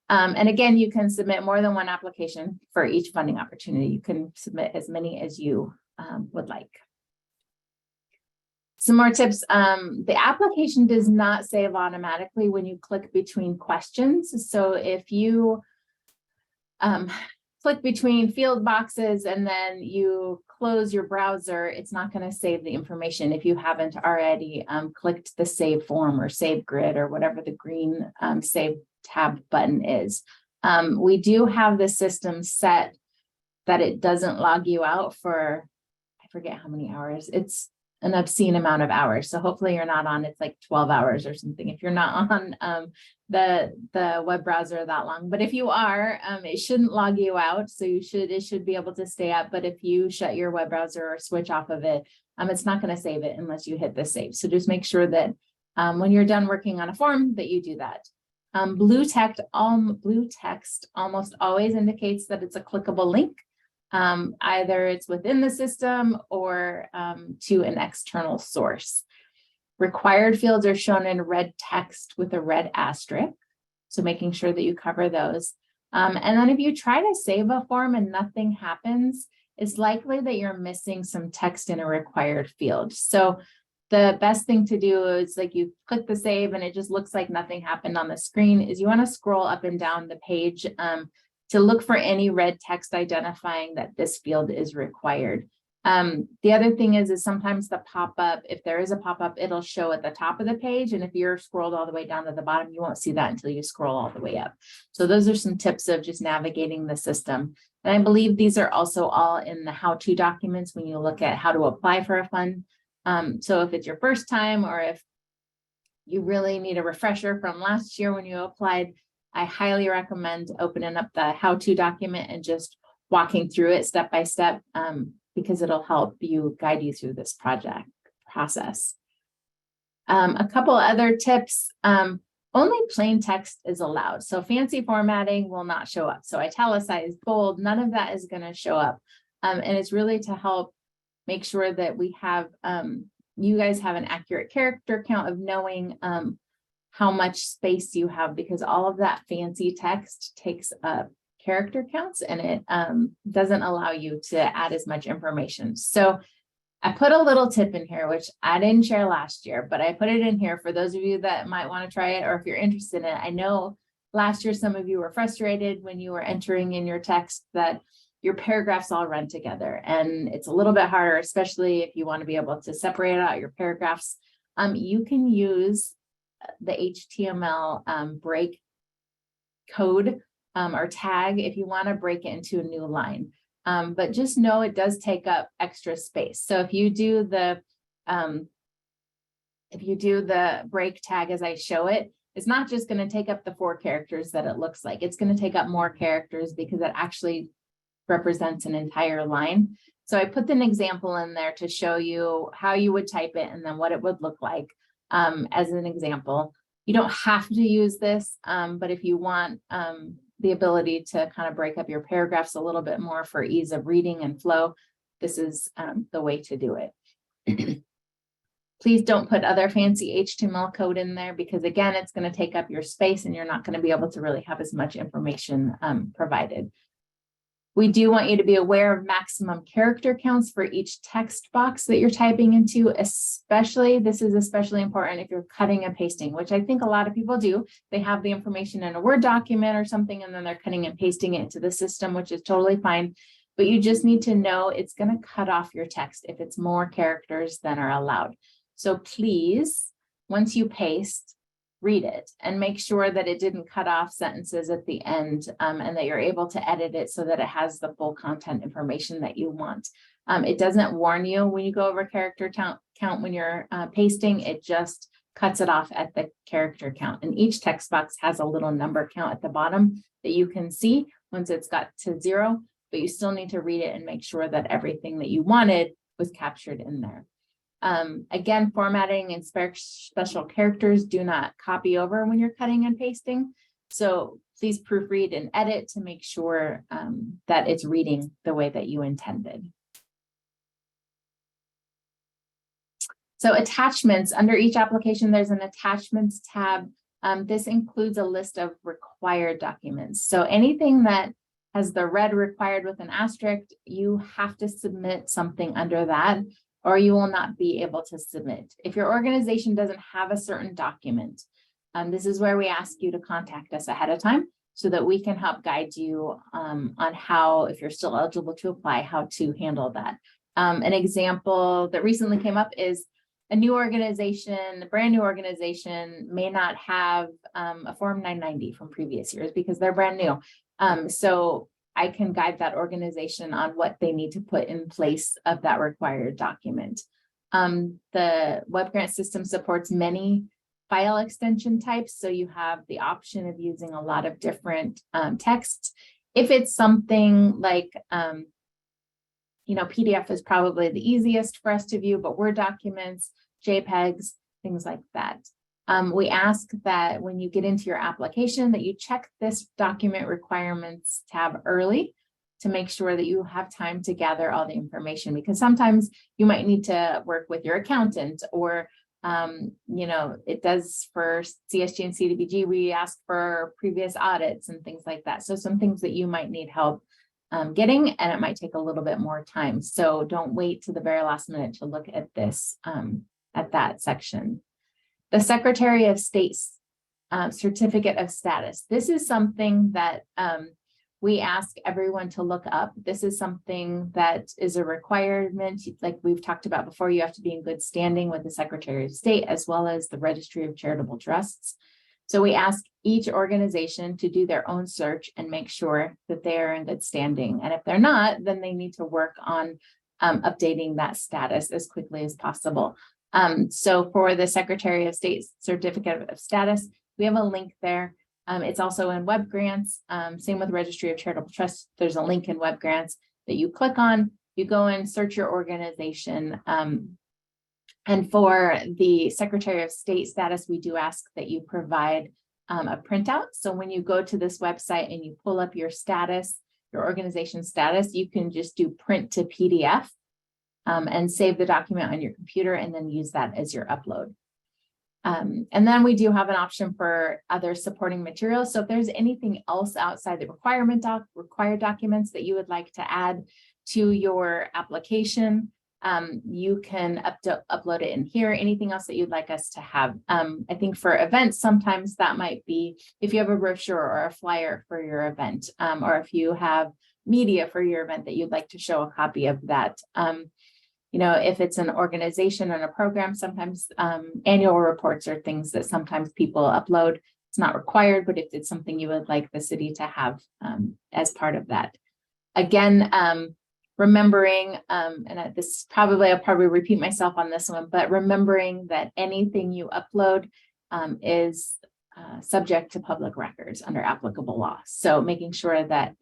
And again, you can submit more than one application for each funding opportunity. You can submit as many as you would like. Some more tips. The application does not save automatically when you click between questions. So if you click between field boxes and then you close your browser, it's not going to save the information if you haven't already clicked the save form or save grid or whatever the green save tab button is. We do have the system set that it doesn't log you out for, I forget how many hours. It's an obscene amount of hours. So hopefully you're not on, it's like 12 hours or something. If you're not on the web browser that long, but if you are, it shouldn't log you out. So it should be able to stay up. But if you shut your web browser or switch off of it, it's not going to save it unless you hit the save. So just make sure that when you're done working on a form that you do that. Blue text almost always indicates that it's a clickable link. Either it's within the system or to an external source. Required fields are shown in red text with a red asterisk. So making sure that you cover those. And then if you try to save a form and nothing happens, it's likely that you're missing some text in a required field. So the best thing to do is like you click the save and it just looks like nothing happened on the screen is you want to scroll up and down the page to look for any red text identifying that this field is required. The other thing is sometimes the pop-up, if there is a pop-up, it'll show at the top of the page. And if you're scrolled all the way down to the bottom, you won't see that until you scroll all the way up. So those are some tips of just navigating the system. And I believe these are also all in the how-to documents when you look at how to apply for a fund. So if it's your first time or if you really need a refresher from last year when you applied, I highly recommend opening up the how-to document and just walking through it step by step because it'll help you guide you through this process. A couple other tips, only plain text is allowed. So fancy formatting will not show up. So italicized, bold, none of that is going to show up. And it's really to help make sure that we have, you guys have an accurate character count of knowing how much space you have, because all of that fancy text takes up character counts and it doesn't allow you to add as much information. So I put a little tip in here, which I didn't share last year, but I put it in here for those of you that might want to try it, or if you're interested in it. I know last year some of you were frustrated when you were entering in your text that your paragraphs all run together, and it's a little bit harder, especially if you want to be able to separate out your paragraphs. You can use the HTML break code or tag if you want to break it into a new line. But just know it does take up extra space. So if you do the break tag as I show it, it's not just going to take up the 4 characters that it looks like. It's going to take up more characters because it actually represents an entire line. So I put an example in there to show you how you would type it and then what it would look like as an example. You don't have to use this, but if you want the ability to kind of break up your paragraphs a little bit more for ease of reading and flow, this is the way to do it. Please don't put other fancy HTML code in there because, again, it's going to take up your space and you're not going to be able to really have as much information provided. We do want you to be aware of maximum character counts for each text box that you're typing into, especially, this is especially important if you're cutting and pasting, which I think a lot of people do. They have the information in a Word document or something, and then they're cutting and pasting it into the system, which is totally fine. But you just need to know it's going to cut off your text if it's more characters than are allowed. So please, once you paste, read it and make sure that it didn't cut off sentences at the end and that you're able to edit it so that it has the full content information that you want. It doesn't warn you when you go over character count when you're pasting, it just cuts it off at the character count. And each text box has a little number count at the bottom that you can see once it's got to 0, but you still need to read it and make sure that everything that you wanted was captured in there. Again, formatting and special characters do not copy over when you're cutting and pasting. So please proofread and edit to make sure that it's reading the way that you intended. So attachments, under each application, there's an attachments tab. This includes a list of required documents. So anything that has the red required with an asterisk, you have to submit something under that, or you will not be able to submit. If your organization doesn't have a certain document, this is where we ask you to contact us ahead of time so that we can help guide you on how, if you're still eligible to apply, how to handle that. An example that recently came up is a new organization, a brand new organization may not have a Form 990 from previous years because they're brand new. So I can guide that organization on what they need to put in place of that required document. The web grant system supports many file extension types, so you have the option of using a lot of different texts. If it's something like, PDF is probably the easiest for us to view, but Word documents, JPEGs, things like that. We ask that when you get into your application that you check this document requirements tab early to make sure that you have time to gather all the information, because sometimes you might need to work with your accountant or, it does for CSG and CDBG, we ask for previous audits and things like that. So some things that you might need help getting, and it might take a little bit more time. So don't wait to the very last minute to look at this, at that section. The Secretary of State's certificate of status. This is something that we ask everyone to look up. This is something that is a requirement. Like we've talked about before, you have to be in good standing with the Secretary of State as well as the Registry of Charitable Trusts. So we ask each organization to do their own search and make sure that they are in good standing. And if they're not, then they need to work on updating that status as quickly as possible. So for the Secretary of State's certificate of status, we have a link there. It's also in web grants. Same with Registry of Charitable Trusts. There's a link in web grants that you click on. You go and search your organization. And for the Secretary of State status, we do ask that you provide a printout. So when you go to this website and you pull up your status, your organization status, you can just do print to PDF. And save the document on your computer and then use that as your upload. And then we do have an option for other supporting materials. So if there's anything else outside the required documents that you would like to add to your application, you can upload it in here. Anything else that you'd like us to have. I think for events, sometimes that might be if you have a brochure or a flyer for your event, or if you have media for your event that you'd like to show a copy of that. If it's an organization and a program, sometimes annual reports are things that sometimes people upload. It's not required, but if it's something you would like the city to have as part of that. Again, remembering, and this I'll probably repeat myself on this one, but remembering that anything you upload is subject to public records under applicable law. So making sure that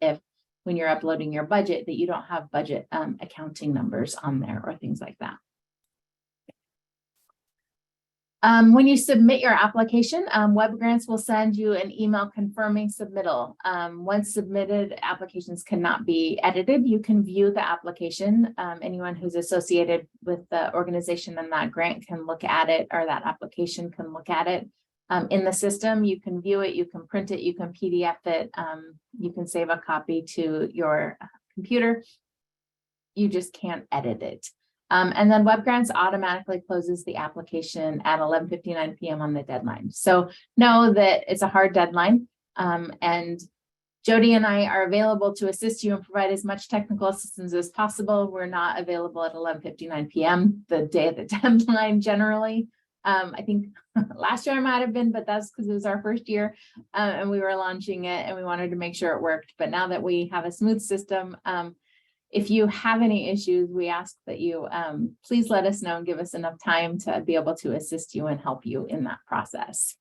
when you're uploading your budget, that you don't have budget accounting numbers on there or things like that. When you submit your application, Web Grants will send you an email confirming submittal. Once submitted, applications cannot be edited. You can view the application. Anyone who's associated with the organization and that grant can look at it, or that application can look at it. In the system, you can view it, you can print it, you can PDF it, you can save a copy to your computer. You just can't edit it. And then Web Grants automatically closes the application at 11:59 p.m. on the deadline. So know that it's a hard deadline. And Jody and I are available to assist you and provide as much technical assistance as possible. We're not available at 11:59 p.m. the day of the deadline generally. I think last year I might have been, but that's because it was our first year and we were launching it and we wanted to make sure it worked. But now that we have a smooth system, if you have any issues, we ask that you please let us know and give us enough time to be able to assist you and help you in that process.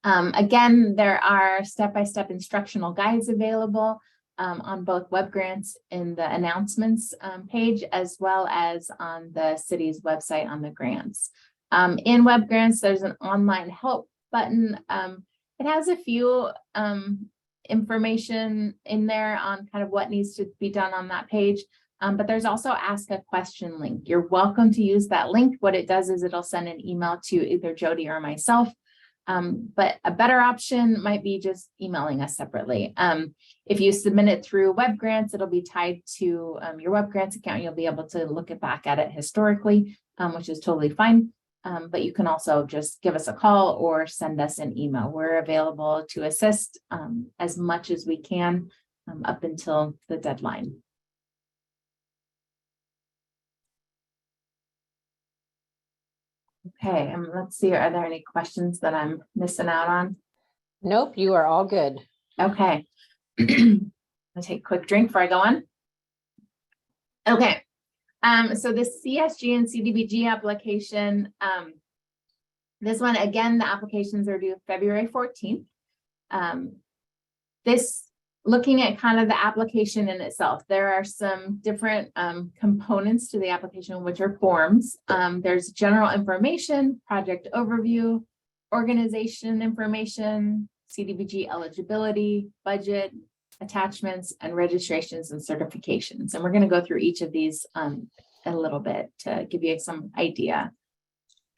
Again, there are step-by-step instructional guides available on both Web Grants in the announcements page, as well as on the city's website on the grants. In Web Grants, there's an online help button. It has a few information in there on kind of what needs to be done on that page. But there's also ask a question link. You're welcome to use that link. What it does is it'll send an email to either Jody or myself. But a better option might be just emailing us separately. If you submit it through Web Grants, it'll be tied to your Web Grants account. You'll be able to look back at it historically, which is totally fine. But you can also just give us a call or send us an email. We're available to assist as much as we can up until the deadline. Okay, let's see, are there any questions that I'm missing out on? Nope, you are all good. Okay. I'll take a quick drink before I go on. Okay. So the CSG and CDBG application, this one, again, the applications are due February 14th. Looking at kind of the application in itself, there are some different components to the application, which are forms. There's general information, project overview, organization information, CDBG eligibility, budget, attachments, and registrations and certifications. And we're going to go through each of these a little bit to give you some idea.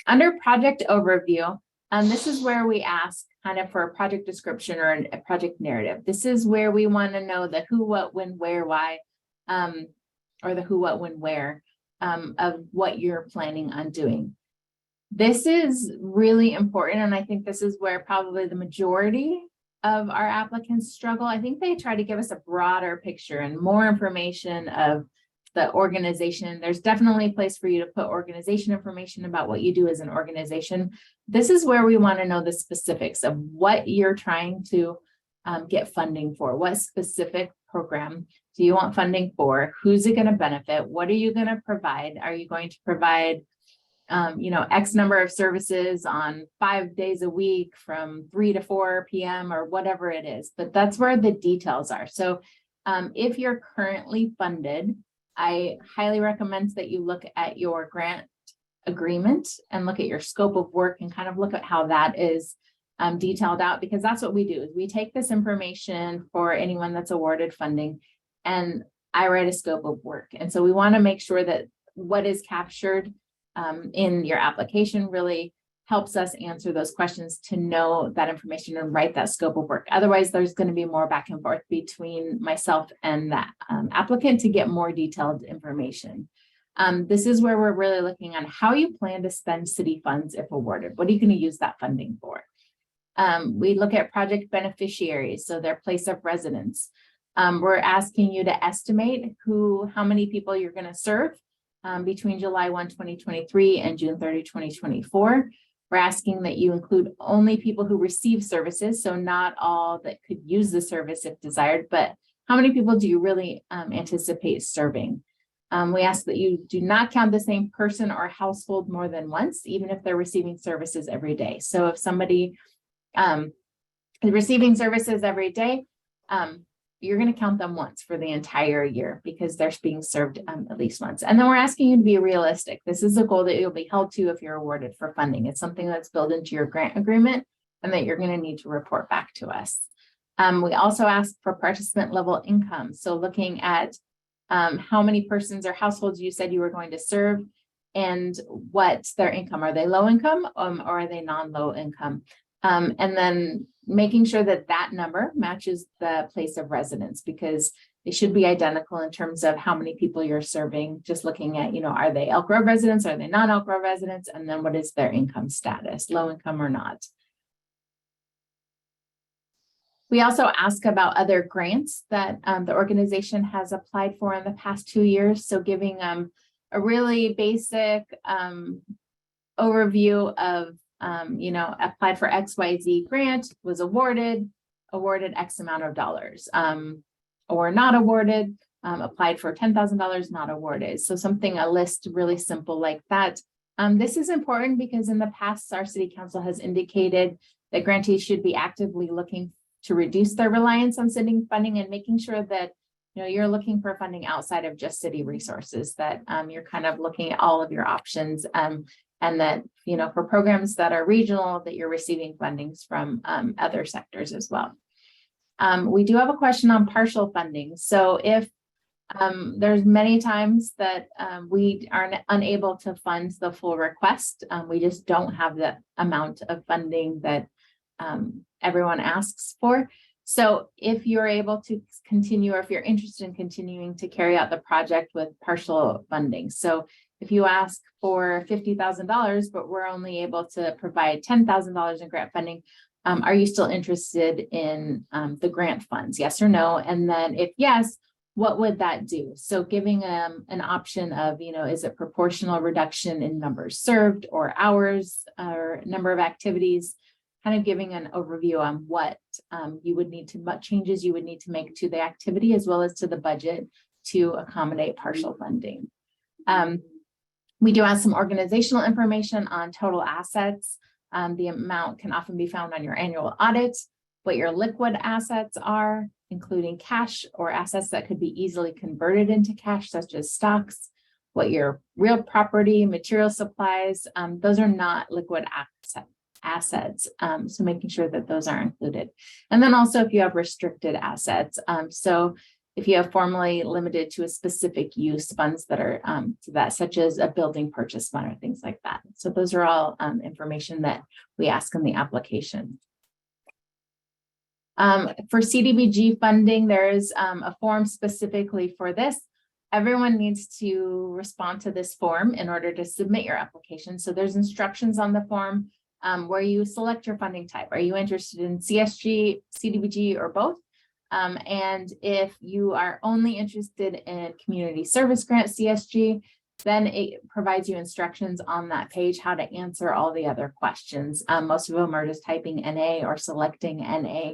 Under project overview, this is where we ask kind of for a project description or a project narrative. This is where we want to know the who, what, when, where, why, or the who, what, when, where of what you're planning on doing. This is really important. And I think this is where probably the majority of our applicants struggle. I think they try to give us a broader picture and more information of the organization. There's definitely a place for you to put organization information about what you do as an organization. This is where we want to know the specifics of what you're trying to get funding for. What specific program do you want funding for? Who's it going to benefit? What are you going to provide? Are you going to provide X number of services on 5 days a week from 3 to 4 p.m. or whatever it is? But that's where the details are. So if you're currently funded, I highly recommend that you look at your grant agreement and look at your scope of work and kind of look at how that is detailed out, because that's what we do. Is we take this information for anyone that's awarded funding and I write a scope of work. And so we want to make sure that what is captured in your application really helps us answer those questions to know that information and write that scope of work. Otherwise, there's going to be more back and forth between myself and that applicant to get more detailed information. This is where we're really looking on how you plan to spend city funds if awarded. What are you going to use that funding for? We look at project beneficiaries, so their place of residence. We're asking you to estimate how many people you're going to serve between July 1, 2023 and June 30, 2024. We're asking that you include only people who receive services, so not all that could use the service if desired, but how many people do you really anticipate serving? We ask that you do not count the same person or household more than once, even if they're receiving services every day. So if somebody is receiving services every day, you're going to count them once for the entire year because they're being served at least once. And then we're asking you to be realistic. This is a goal that you'll be held to if you're awarded for funding. It's something that's built into your grant agreement and that you're going to need to report back to us. We also ask for participant level income. So looking at how many persons or households you said you were going to serve and what's their income. Are they low income or are they non-low income? And then making sure that that number matches the place of residence, because they should be identical in terms of how many people you're serving. Just looking at, are they Elk Grove residents? Are they non-Elk Grove residents? And then what is their income status, low income or not? We also ask about other grants that the organization has applied for in the past 2 years. So giving a really basic overview of applied for XYZ grant, was awarded X amount of dollars, or not awarded, applied for $10,000, not awarded. So a list really simple like that. This is important because in the past, our city council has indicated that grantees should be actively looking to reduce their reliance on city funding and making sure that you're looking for funding outside of just city resources, that you're kind of looking at all of your options. And that, for programs that are regional, that you're receiving fundings from other sectors as well. We do have a question on partial funding. So if there's many times that we are unable to fund the full request, we just don't have the amount of funding that everyone asks for. So if you're able to continue, or if you're interested in continuing to carry out the project with partial funding. So if you ask for $50,000, but we're only able to provide $10,000 in grant funding, are you still interested in the grant funds? Yes or no? And then if yes, what would that do? So giving an option of, is it proportional reduction in numbers served or hours or number of activities, kind of giving an overview on what you would need to, what changes you would need to make to the activity as well as to the budget to accommodate partial funding. We do have some organizational information on total assets. The amount can often be found on your annual audit, what your liquid assets are, including cash or assets that could be easily converted into cash, such as stocks, what your real property, material supplies, those are not liquid assets. So making sure that those are included. And then also if you have restricted assets. So if you have formally limited to a specific use funds that are such as a building purchase fund or things like that. So those are all information that we ask in the application. For CDBG funding, there is a form specifically for this. Everyone needs to respond to this form in order to submit your application. So there's instructions on the form where you select your funding type. Are you interested in CSG, CDBG, or both? And if you are only interested in community service grant CSG, then it provides you instructions on that page how to answer all the other questions. Most of them are just typing NA or selecting NA,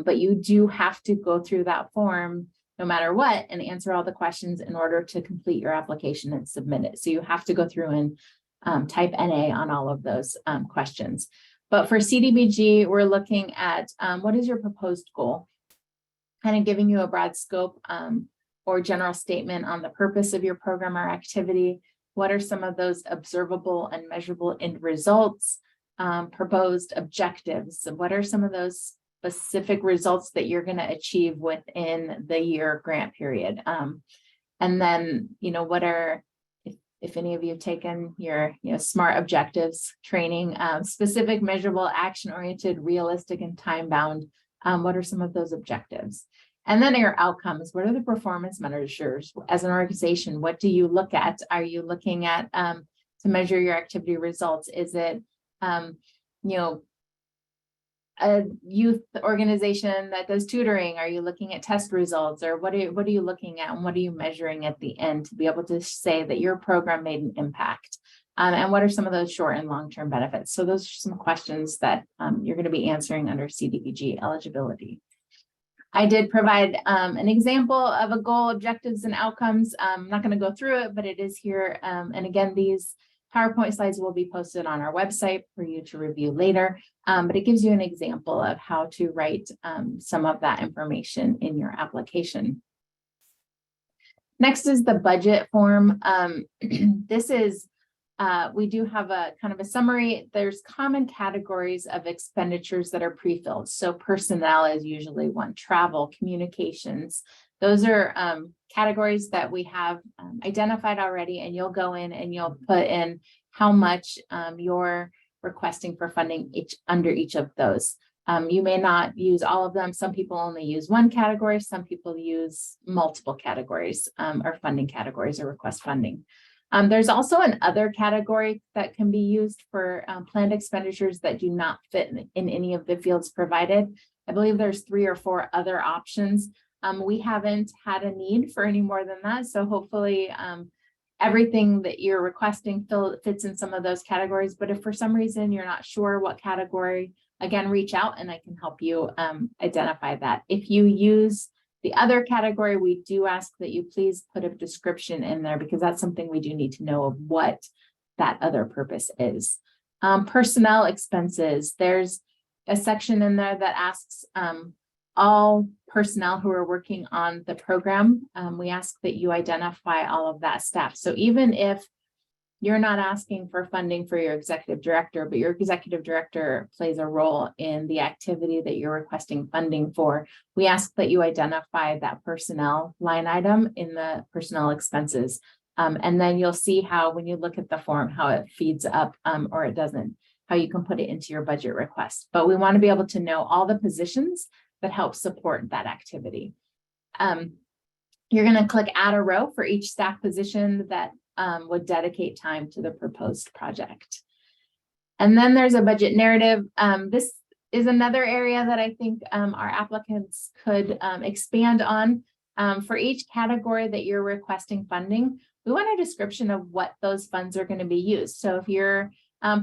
but you do have to go through that form no matter what and answer all the questions in order to complete your application and submit it. So you have to go through and type NA on all of those questions. But for CDBG, we're looking at what is your proposed goal? Kind of giving you a broad scope or general statement on the purpose of your program or activity. What are some of those observable and measurable end results? Proposed objectives. So what are some of those specific results that you're going to achieve within the year grant period? And then, what are, if any of you have taken your SMART objectives training, specific, measurable, action-oriented, realistic, and time-bound, what are some of those objectives? And then your outcomes. What are the performance measures as an organization? What do you look at? Are you looking at to measure your activity results? Is it, a youth organization that does tutoring? Are you looking at test results, or what are you looking at, and what are you measuring at the end to be able to say that your program made an impact? And what are some of those short and long-term benefits? So those are some questions that you're going to be answering under CDBG eligibility. I did provide an example of a goal, objectives, and outcomes. I'm not going to go through it, but it is here. And again, these PowerPoint slides will be posted on our website for you to review later. But it gives you an example of how to write some of that information in your application. Next is the budget form. This is we do have a kind of a summary. There's common categories of expenditures that are pre-filled. So personnel is usually one, travel, communications. Those are categories that we have identified already, and you'll go in and you'll put in how much you're requesting for funding under each of those. You may not use all of them. Some people only use one category. Some people use multiple categories or funding categories or request funding. There's also an other category that can be used for planned expenditures that do not fit in any of the fields provided. I believe there's 3 or 4 other options. We haven't had a need for any more than that. So hopefully everything that you're requesting fits in some of those categories. But if for some reason you're not sure what category, again, reach out and I can help you identify that. If you use the other category, we do ask that you please put a description in there because that's something we do need to know of what that other purpose is. Personnel expenses, there's a section in there that asks all personnel who are working on the program. We ask that you identify all of that staff. So even if you're not asking for funding for your executive director, but your executive director plays a role in the activity that you're requesting funding for, we ask that you identify that personnel line item in the personnel expenses. And then you'll see how, when you look at the form, how it feeds up or it doesn't, how you can put it into your budget request. But we want to be able to know all the positions that help support that activity. You're going to click add a row for each staff position that would dedicate time to the proposed project. And then there's a budget narrative. This is another area that I think our applicants could expand on. For each category that you're requesting funding, we want a description of what those funds are going to be used. So if you're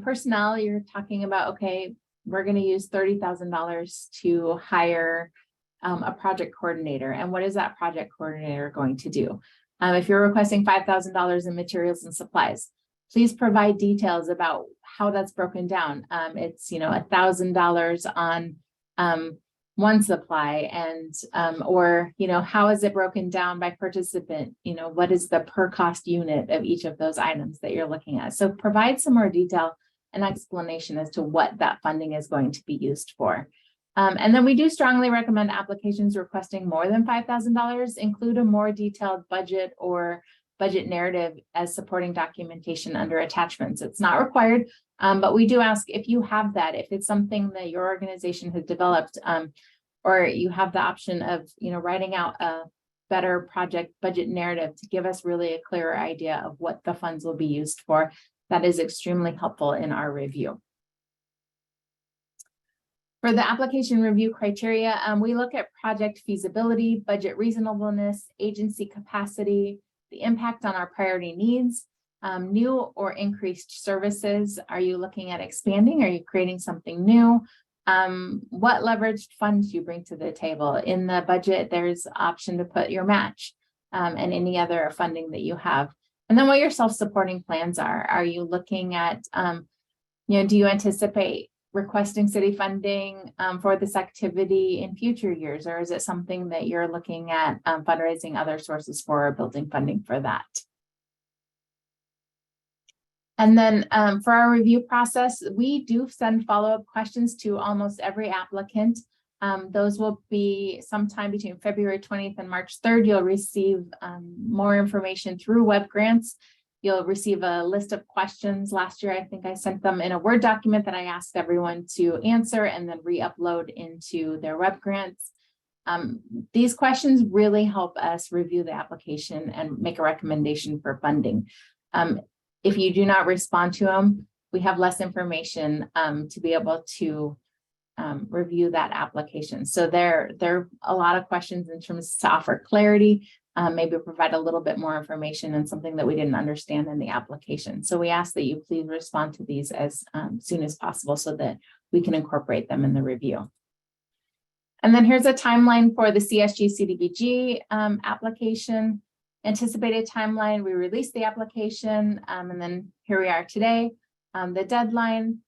personnel, you're talking about, okay, we're going to use $30,000 to hire a project coordinator. And what is that project coordinator going to do? If you're requesting $5,000 in materials and supplies, please provide details about how that's broken down. It's, $1,000 on one supply and, or, how is it broken down by participant? What is the per cost unit of each of those items that you're looking at? So provide some more detail and explanation as to what that funding is going to be used for. And then we do strongly recommend applications requesting more than $5,000 include a more detailed budget or budget narrative as supporting documentation under attachments. It's not required, but we do ask if you have that, if it's something that your organization has developed, or you have the option of, writing out a better project budget narrative to give us really a clearer idea of what the funds will be used for. That is extremely helpful in our review. For the application review criteria, we look at project feasibility, budget reasonableness, agency capacity, the impact on our priority needs, new or increased services. Are you looking at expanding? Are you creating something new? What leveraged funds you bring to the table? In the budget, there's option to put your match and any other funding that you have. And then what your self-supporting plans are. Are you looking at, do you anticipate requesting city funding for this activity in future years, or is it something that you're looking at fundraising other sources for or building funding for that? And then for our review process, we do send follow-up questions to almost every applicant. Those will be sometime between February 20th and March 3rd. You'll receive more information through web grants. You'll receive a list of questions. Last year, I think I sent them in a Word document that I asked everyone to answer and then re-upload into their web grants. These questions really help us review the application and make a recommendation for funding. If you do not respond to them, we have less information to be able to review that application. So there are a lot of questions in terms to offer clarity, maybe provide a little bit more information and something that we didn't understand in the application. So we ask that you please respond to these as soon as possible so that we can incorporate them in the review. And then here's a timeline for the CSG CDBG application. Anticipated timeline, we released the application, and then here we are today. The deadline,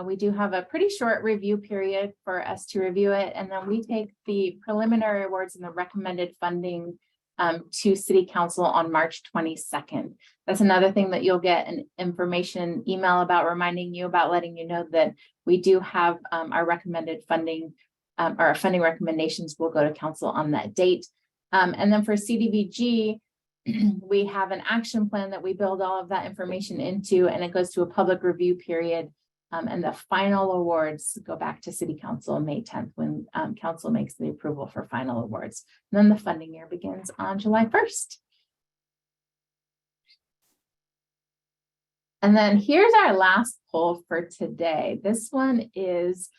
we do have a pretty short review period for us to review it, and then we take the preliminary awards and the recommended funding to City Council on March 22nd. That's another thing that you'll get an information email about, reminding you about, letting you know that we do have our recommended funding, or our funding recommendations will go to council on that date. And then for CDBG, we have an action plan that we build all of that information into, and it goes to a public review period. And the final awards go back to City Council May 10th when council makes the approval for final awards. And then the funding year begins on July 1st. And then here's our last poll for today. This one is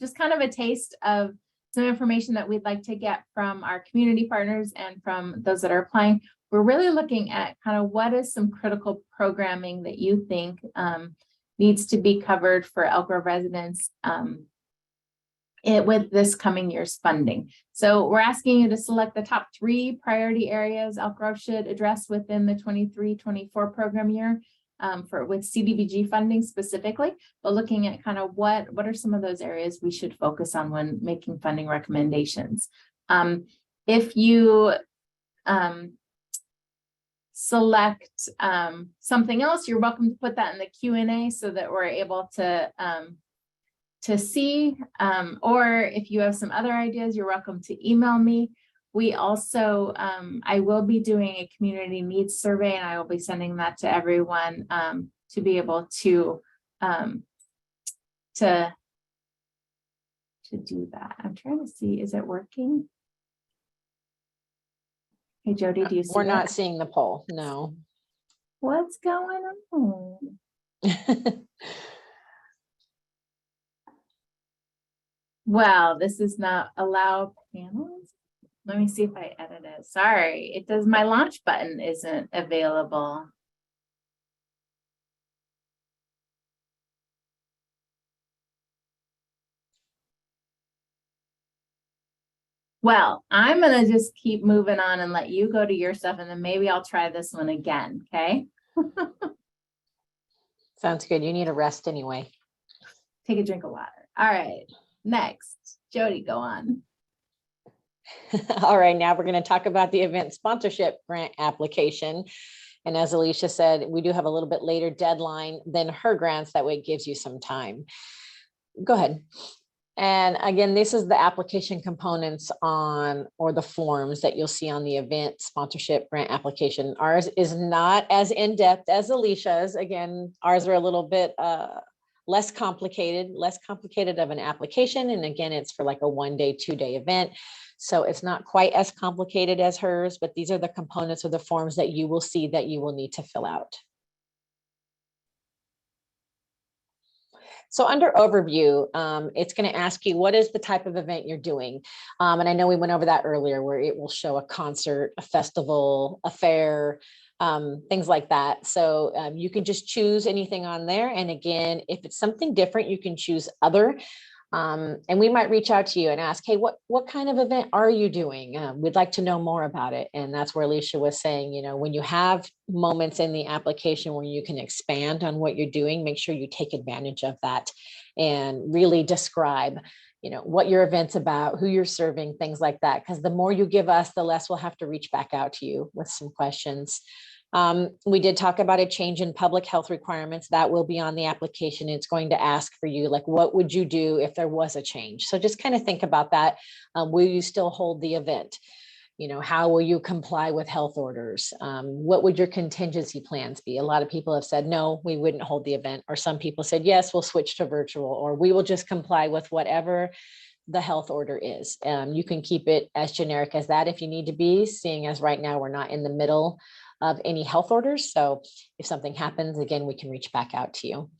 just kind of a taste of some information that we'd like to get from our community partners and from those that are applying. We're really looking at kind of what is some critical programming that you think needs to be covered for Elk Grove residents with this coming year's funding. So we're asking you to select the top 3 priority areas Elk Grove should address within the 23-24 program year with CDBG funding specifically, but looking at kind of what are some of those areas we should focus on when making funding recommendations. If you select something else, you're welcome to put that in the Q&A so that we're able to see, or if you have some other ideas, you're welcome to email me. We also, I will be doing a community needs survey, and I will be sending that to everyone to be able to do that. I'm trying to see, is it working? Hey, Jody, do you see We're that? not seeing the poll, no. What's going on? Well, this is not allow panels. Let me see if I edit it. Sorry, it does. My launch button isn't available. Well, I'm going to just keep moving on and let you go to your stuff, and then maybe I'll try this one again. Okay. Sounds good. You need a rest anyway. Take a drink of water. All right. Next, Jody, go on. All right, now we're going to talk about the event sponsorship grant application. And as Alicia said, we do have a little bit later deadline than her grants. That way it gives you some time. Go ahead. And again, this is the application components or the forms that you'll see on the event sponsorship grant application. Ours is not as in-depth as Alicia's. Again, ours are a little bit less complicated of an application. And again, it's for like a 1-day, 2-day event. So it's not quite as complicated as hers, but these are the components of the forms that you will see that you will need to fill out. So under overview, it's going to ask you, what is the type of event you're doing? And I know we went over that earlier, where it will show a concert, a festival, a fair, things like that. So you can just choose anything on there. And again, if it's something different, you can choose other. And we might reach out to you and ask, hey, what kind of event are you doing? We'd like to know more about it. And that's where Alicia was saying, you know, when you have moments in the application where you can expand on what you're doing, make sure you take advantage of that and really describe, you know, what your event's about, who you're serving, things like that. Because the more you give us, the less we'll have to reach back out to you with some questions. We did talk about a change in public health requirements that will be on the application. It's going to ask for you, like, what would you do if there was a change? So just kind of think about that. Will you still hold the event? You know, how will you comply with health orders? What would your contingency plans be? A lot of people have said, no, we wouldn't hold the event. Or some people said, yes, we'll switch to virtual, or we will just comply with whatever the health order is. You can keep it as generic as that if you need to be, seeing as right now we're not in the middle of any health orders. So if something happens, again, we can reach back out to you.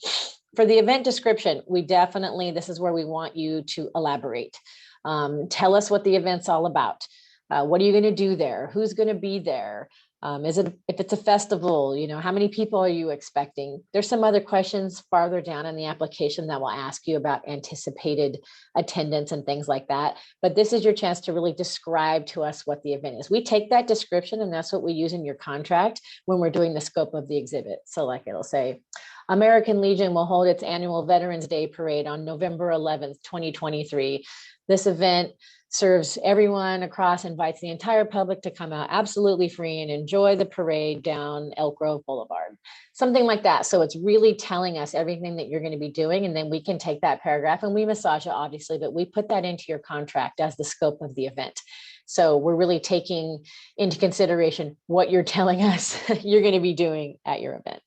For the event description, we definitely, this is where we want you to elaborate. Tell us what the event's all about. What are you going to do there? Who's going to be there? If it's a festival, you know, how many people are you expecting? There's some other questions farther down in the application that will ask you about anticipated attendance and things like that. But this is your chance to really describe to us what the event is. We take that description and that's what we use in your contract when we're doing the scope of the exhibit. So like it'll say, American Legion will hold its annual Veterans Day Parade on November 11th, 2023. This event serves everyone across, invites the entire public to come out absolutely free and enjoy the parade down Elk Grove Boulevard, something like that. So it's really telling us everything that you're going to be doing. And then we can take that paragraph and we massage it, obviously, but we put that into your contract as the scope of the event. So we're really taking into consideration what you're telling us you're going to be doing at your event.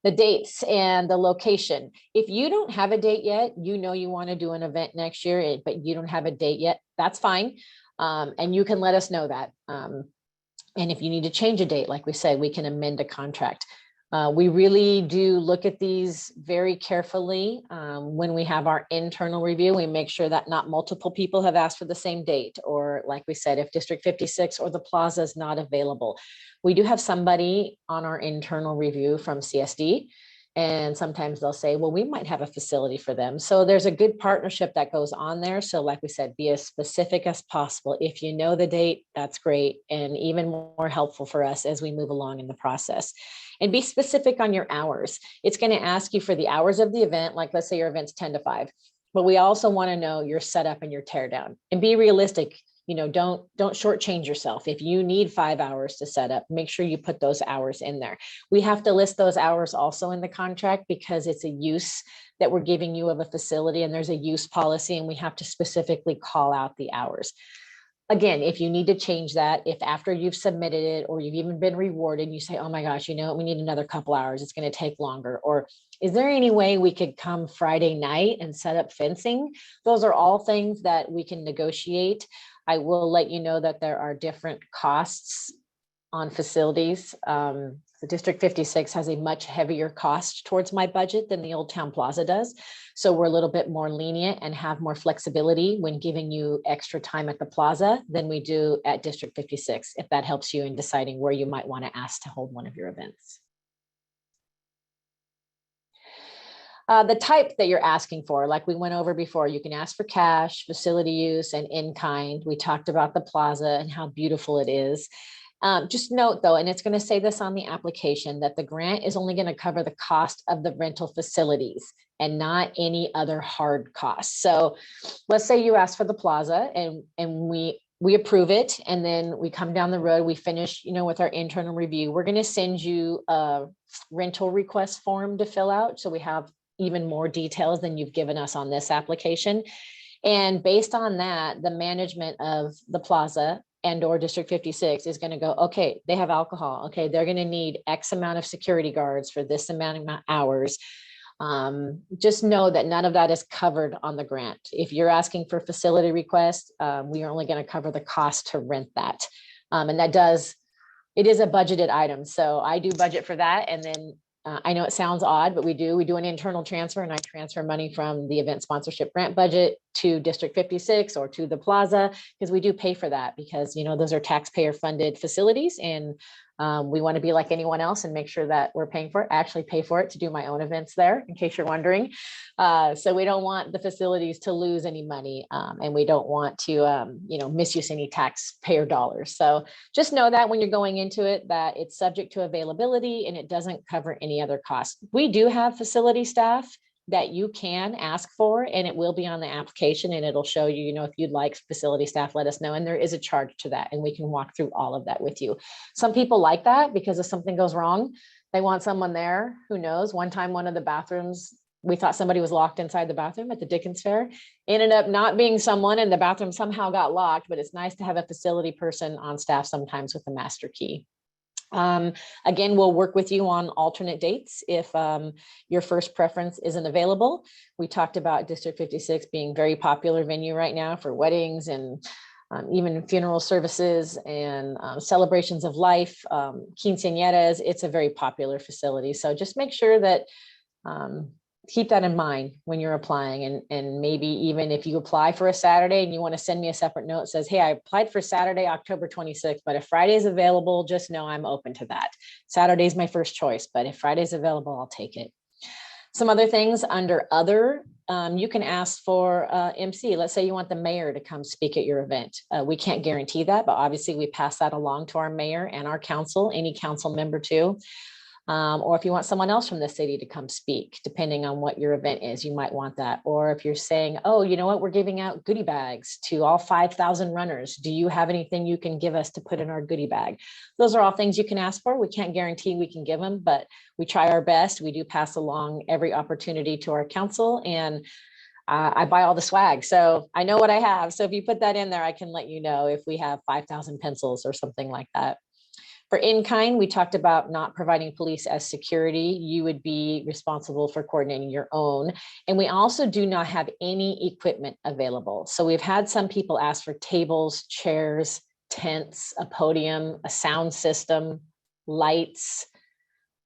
The dates and the location. If you don't have a date yet, you know you want to do an event next year, but you don't have a date yet, that's fine. And you can let us know that. And if you need to change a date, like we said, we can amend a contract. We really do look at these very carefully. When we have our internal review, we make sure that not multiple people have asked for the same date, or like we said, if District 56 or the plaza is not available. We do have somebody on our internal review from CSD, and sometimes they'll say, well, we might have a facility for them. So there's a good partnership that goes on there. So like we said, be as specific as possible. If you know the date, that's great, and even more helpful for us as we move along in the process. And be specific on your hours. It's going to ask you for the hours of the event, like let's say your event's 10 to 5, but we also want to know your setup and your tear down, and be realistic. You know, don't shortchange yourself. If you need 5 hours to set up, make sure you put those hours in there. We have to list those hours also in the contract because it's a use that we're giving you of a facility, and there's a use policy, and we have to specifically call out the hours. Again, if you need to change that, if after you've submitted it or you've even been rewarded, you say, oh my gosh, you know, we need another couple hours, it's going to take longer. Or is there any way we could come Friday night and set up fencing? Those are all things that we can negotiate. I will let you know that there are different costs on facilities. The District 56 has a much heavier cost towards my budget than the Old Town Plaza does. So we're a little bit more lenient and have more flexibility when giving you extra time at the plaza than we do at District 56, if that helps you in deciding where you might want to ask to hold one of your events. The type that you're asking for, like we went over before, you can ask for cash, facility use, and in kind. We talked about the plaza and how beautiful it is. Just note though, and it's going to say this on the application, that the grant is only going to cover the cost of the rental facilities and not any other hard costs. So let's say you ask for the plaza and we approve it, and then we come down the road, we finish, you know, with our internal review. We're going to send you a rental request form to fill out. So we have even more details than you've given us on this application. And based on that, the management of the plaza and or District 56 is going to go, okay, they have alcohol. Okay, they're going to need X amount of security guards for this amount of hours. Just know that none of that is covered on the grant. If you're asking for facility requests, we are only going to cover the cost to rent that. And that it is a budgeted item. So I do budget for that. And then I know it sounds odd, but we do an internal transfer, and I transfer money from the event sponsorship grant budget to District 56 or to the plaza, because we do pay for that, because, you know, those are taxpayer funded facilities, and we want to be like anyone else and make sure that we're paying for it. I actually pay for it to do my own events there, in case you're wondering. So we don't want the facilities to lose any money, and we don't want to, you know, misuse any taxpayer dollars. So just know that when you're going into it, that it's subject to availability and it doesn't cover any other costs. We do have facility staff that you can ask for, and it will be on the application, and it'll show you, you know, if you'd like facility staff, let us know. And there is a charge to that, and we can walk through all of that with you. Some people like that because if something goes wrong, they want someone there. Who knows? One time, one of the bathrooms, we thought somebody was locked inside the bathroom at the Dickens Fair. Ended up not being someone, and the bathroom somehow got locked, but it's nice to have a facility person on staff sometimes with a master key. Again, we'll work with you on alternate dates if your first preference isn't available. We talked about District 56 being a very popular venue right now for weddings and even funeral services and celebrations of life, quinceañeras. It's a very popular facility. So just make sure that keep that in mind when you're applying. And maybe even if you apply for a Saturday and you want to send me a separate note that says, hey, I applied for Saturday, October 26th, but if Friday is available, just know I'm open to that. Saturday is my first choice, but if Friday is available, I'll take it. Some other things under other, you can ask for MC. Let's say you want the mayor to come speak at your event. We can't guarantee that, but obviously we pass that along to our mayor and our council, any council member too. Or if you want someone else from the city to come speak, depending on what your event is, you might want that. Or if you're saying, oh, you know what, we're giving out goodie bags to all 5,000 runners. Do you have anything you can give us to put in our goodie bag? Those are all things you can ask for. We can't guarantee we can give them, but we try our best. We do pass along every opportunity to our council, and I buy all the swag. So I know what I have. So if you put that in there, I can let you know if we have 5,000 pencils or something like that. For in-kind, we talked about not providing police as security. You would be responsible for coordinating your own. And we also do not have any equipment available. So we've had some people ask for tables, chairs, tents, a podium, a sound system, lights.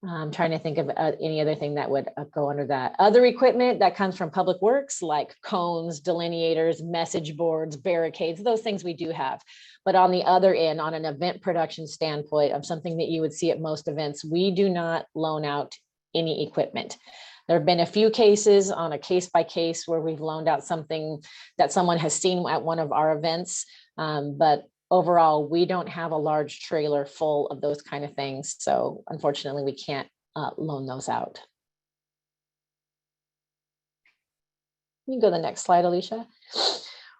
I'm trying to think of any other thing that would go under that. Other equipment that comes from Public Works, like cones, delineators, message boards, barricades, those things we do have. But on the other end, on an event production standpoint of something that you would see at most events, we do not loan out any equipment. There have been a few cases on a case by case where we've loaned out something that someone has seen at one of our events, but overall, we don't have a large trailer full of those kind of things. So unfortunately, we can't loan those out. You can go to the next slide, Alicia.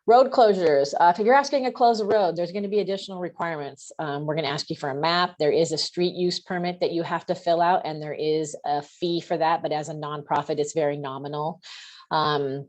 Road closures. If you're asking to close a road, there's going to be additional requirements. We're going to ask you for a map. There is a street use permit that you have to fill out, and there is a fee for that. But as a nonprofit, it's very nominal. And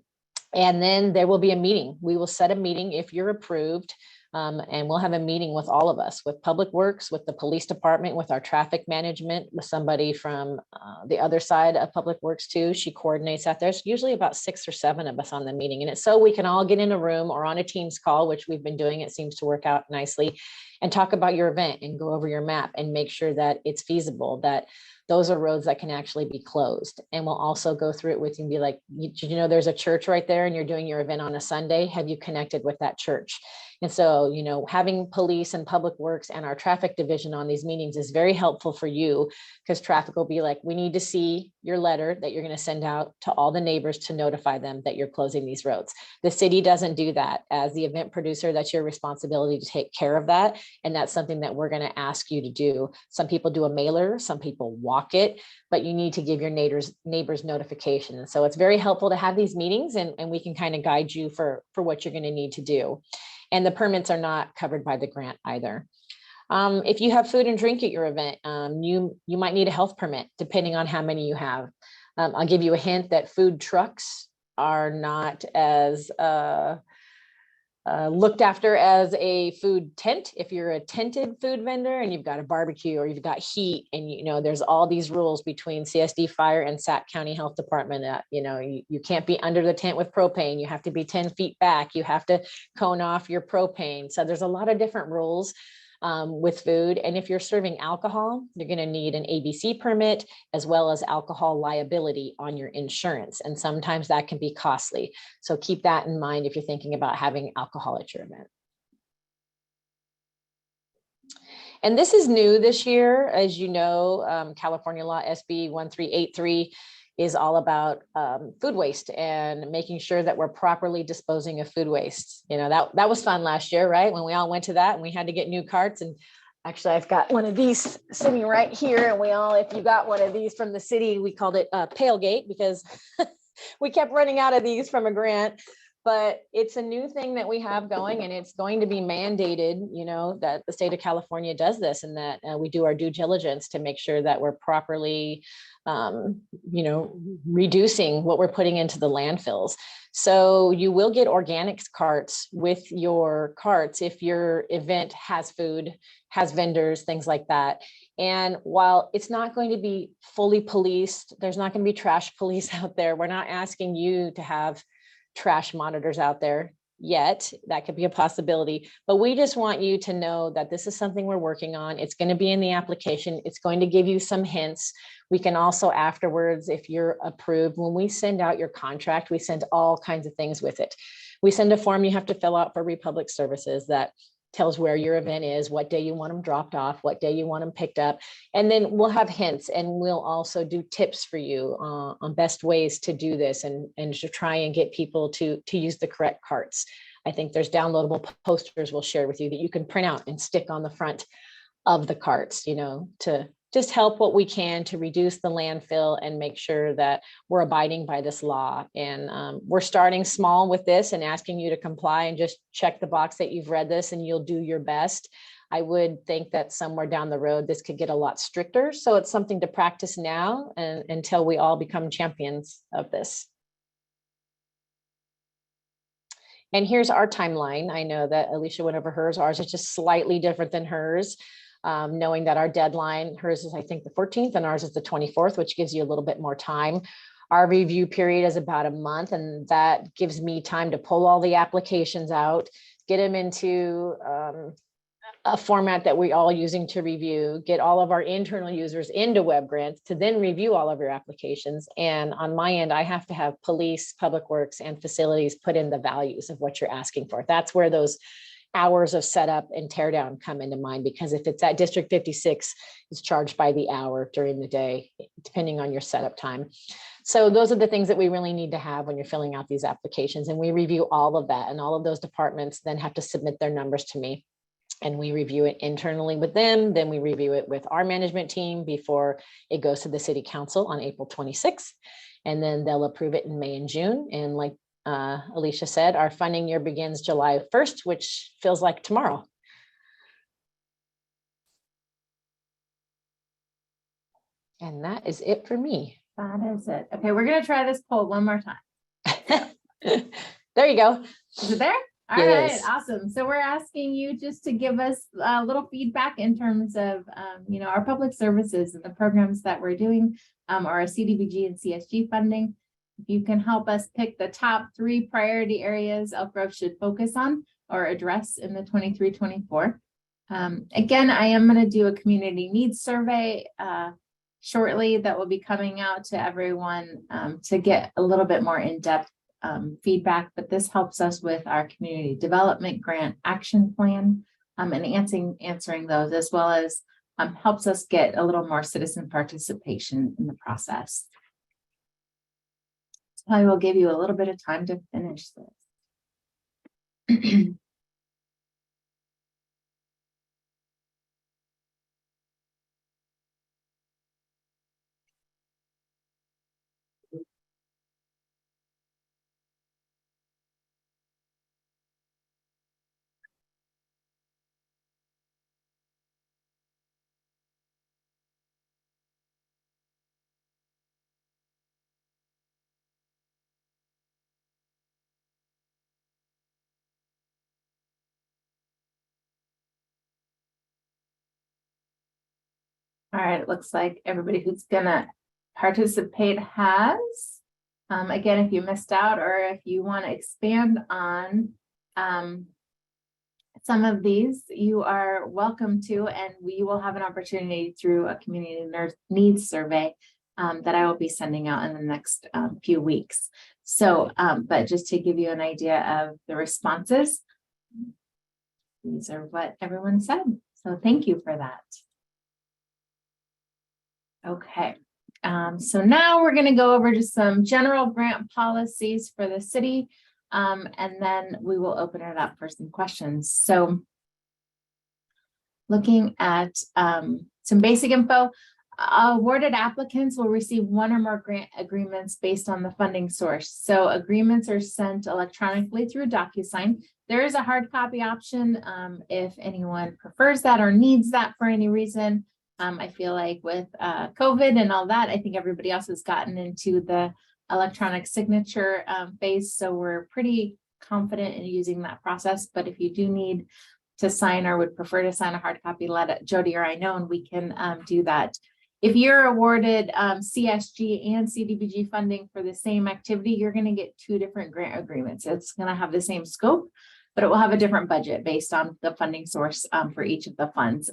then there will be a meeting. We will set a meeting if you're approved. And we'll have a meeting with all of us, with Public Works, with the police department, with our traffic management, with somebody from the other side of Public Works too. She coordinates that. There's usually about 6 or 7 of us on the meeting, and it's so we can all get in a room or on a Teams call, which we've been doing. It seems to work out nicely, and talk about your event and go over your map and make sure that it's feasible, that those are roads that can actually be closed. And we'll also go through it with you and be like, did you know there's a church right there and you're doing your event on a Sunday? Have you connected with that church? And so, you know, having police and Public Works and our traffic division on these meetings is very helpful for you, because traffic will be like, we need to see your letter that you're going to send out to all the neighbors to notify them that you're closing these roads. The city doesn't do that. As the event producer, that's your responsibility to take care of that. And that's something that we're going to ask you to do. Some people do a mailer, some people walk it, but you need to give your neighbors notification. And so it's very helpful to have these meetings, and we can kind of guide you for what you're going to need to do. And the permits are not covered by the grant either. If you have food and drink at your event, you might need a health permit, depending on how many you have. I'll give you a hint that food trucks are not as looked after as a food tent. If you're a tented food vendor and you've got a barbecue or you've got heat, and you know there's all these rules between CSD Fire and Sac County Health Department that you can't be under the tent with propane. You have to be 10 feet back. You have to cone off your propane. So there's a lot of different rules with food. And if you're serving alcohol, you're going to need an ABC permit, as well as alcohol liability on your insurance. And sometimes that can be costly. So keep that in mind if you're thinking about having alcohol at your event. And this is new this year. As you know, California law SB 1383 is all about food waste and making sure that we're properly disposing of food waste. You know, that was fun last year, right? When we all went to that and we had to get new carts. And actually, I've got one of these sitting right here. And if you got one of these from the city, we called it Tailgate, because we kept running out of these from a grant. But it's a new thing that we have going, and it's going to be mandated, you know, that the state of California does this, and that we do our due diligence to make sure that we're properly, you know, reducing what we're putting into the landfills. So you will get organics carts with your carts if your event has food, has vendors, things like that. And while it's not going to be fully policed, there's not going to be trash police out there. We're not asking you to have trash monitors out there. yet. That could be a possibility, but we just want you to know that this is something we're working on. It's going to be in the application. It's going to give you some hints. We can also afterwards, if you're approved, when we send out your contract, we send all kinds of things with it. We send a form you have to fill out for Republic Services that tells where your event is, what day you want them dropped off, what day you want them picked up. And then we'll have hints, and we'll also do tips for you on best ways to do this and to try and get people to use the correct carts. I think there's downloadable posters we'll share with you that you can print out and stick on the front of the carts, you know, to just help what we can to reduce the landfill and make sure that we're abiding by this law. And we're starting small with this and asking you to comply and just check the box that you've read this and you'll do your best. I would think that somewhere down the road, this could get a lot stricter. So it's something to practice now and until we all become champions of this. And here's our timeline. I know that Alicia went over hers. Ours is just slightly different than hers. Knowing that our deadline, hers is I think the 14th and ours is the 24th, which gives you a little bit more time. Our review period is about a month, and that gives me time to pull all the applications out, get them into a format that we're all using to review, get all of our internal users into WebGrants to then review all of your applications. And on my end, I have to have police, public works, and facilities put in the values of what you're asking for. That's where those hours of setup and tear down come into mind, because if it's at District 56, it's charged by the hour during the day, depending on your setup time. So those are the things that we really need to have when you're filling out these applications. And we review all of that, and all of those departments then have to submit their numbers to me. And we review it internally with them. Then we review it with our management team before it goes to the city council on April 26th. And then they'll approve it in May and June. And like Alicia said, our funding year begins July 1st, which feels like tomorrow. And that is it for me. That is it. Okay, we're going to try this poll one more time. There you go. Is it there? All It right, is. awesome. So we're asking you just to give us a little feedback in terms of, you know, our public services and the programs that we're doing, or our CDBG and CSG funding. If you can help us pick the top 3 priority areas Elk Grove should focus on or address in the 23-24. Again, I am going to do a community needs survey shortly that will be coming out to everyone to get a little bit more in-depth feedback, but this helps us with our community development grant action plan and answering those, as well as helps us get a little more citizen participation in the process. So I will give you a little bit of time to finish this. All right, it looks like everybody who's gonna participate has. Again, if you missed out or if you want to expand on some of these, you are welcome to, and we will have an opportunity through a community needs survey that I will be sending out in the next few weeks. So, but just to give you an idea of the responses, these are what everyone said. So thank you for that. Okay, so now we're going to go over just some general grant policies for the city, and then we will open it up for some questions. So looking at some basic info, awarded applicants will receive 1 or more grant agreements based on the funding source. So agreements are sent electronically through DocuSign. There is a hard copy option if anyone prefers that or needs that for any reason. I feel like with COVID and all that, I think everybody else has gotten into the electronic signature phase. So we're pretty confident in using that process. But if you do need to sign or would prefer to sign a hard copy, let Jody or I know, and we can do that. If you're awarded CSG and CDBG funding for the same activity, you're going to get two different grant agreements. It's going to have the same scope, but it will have a different budget based on the funding source for each of the funds.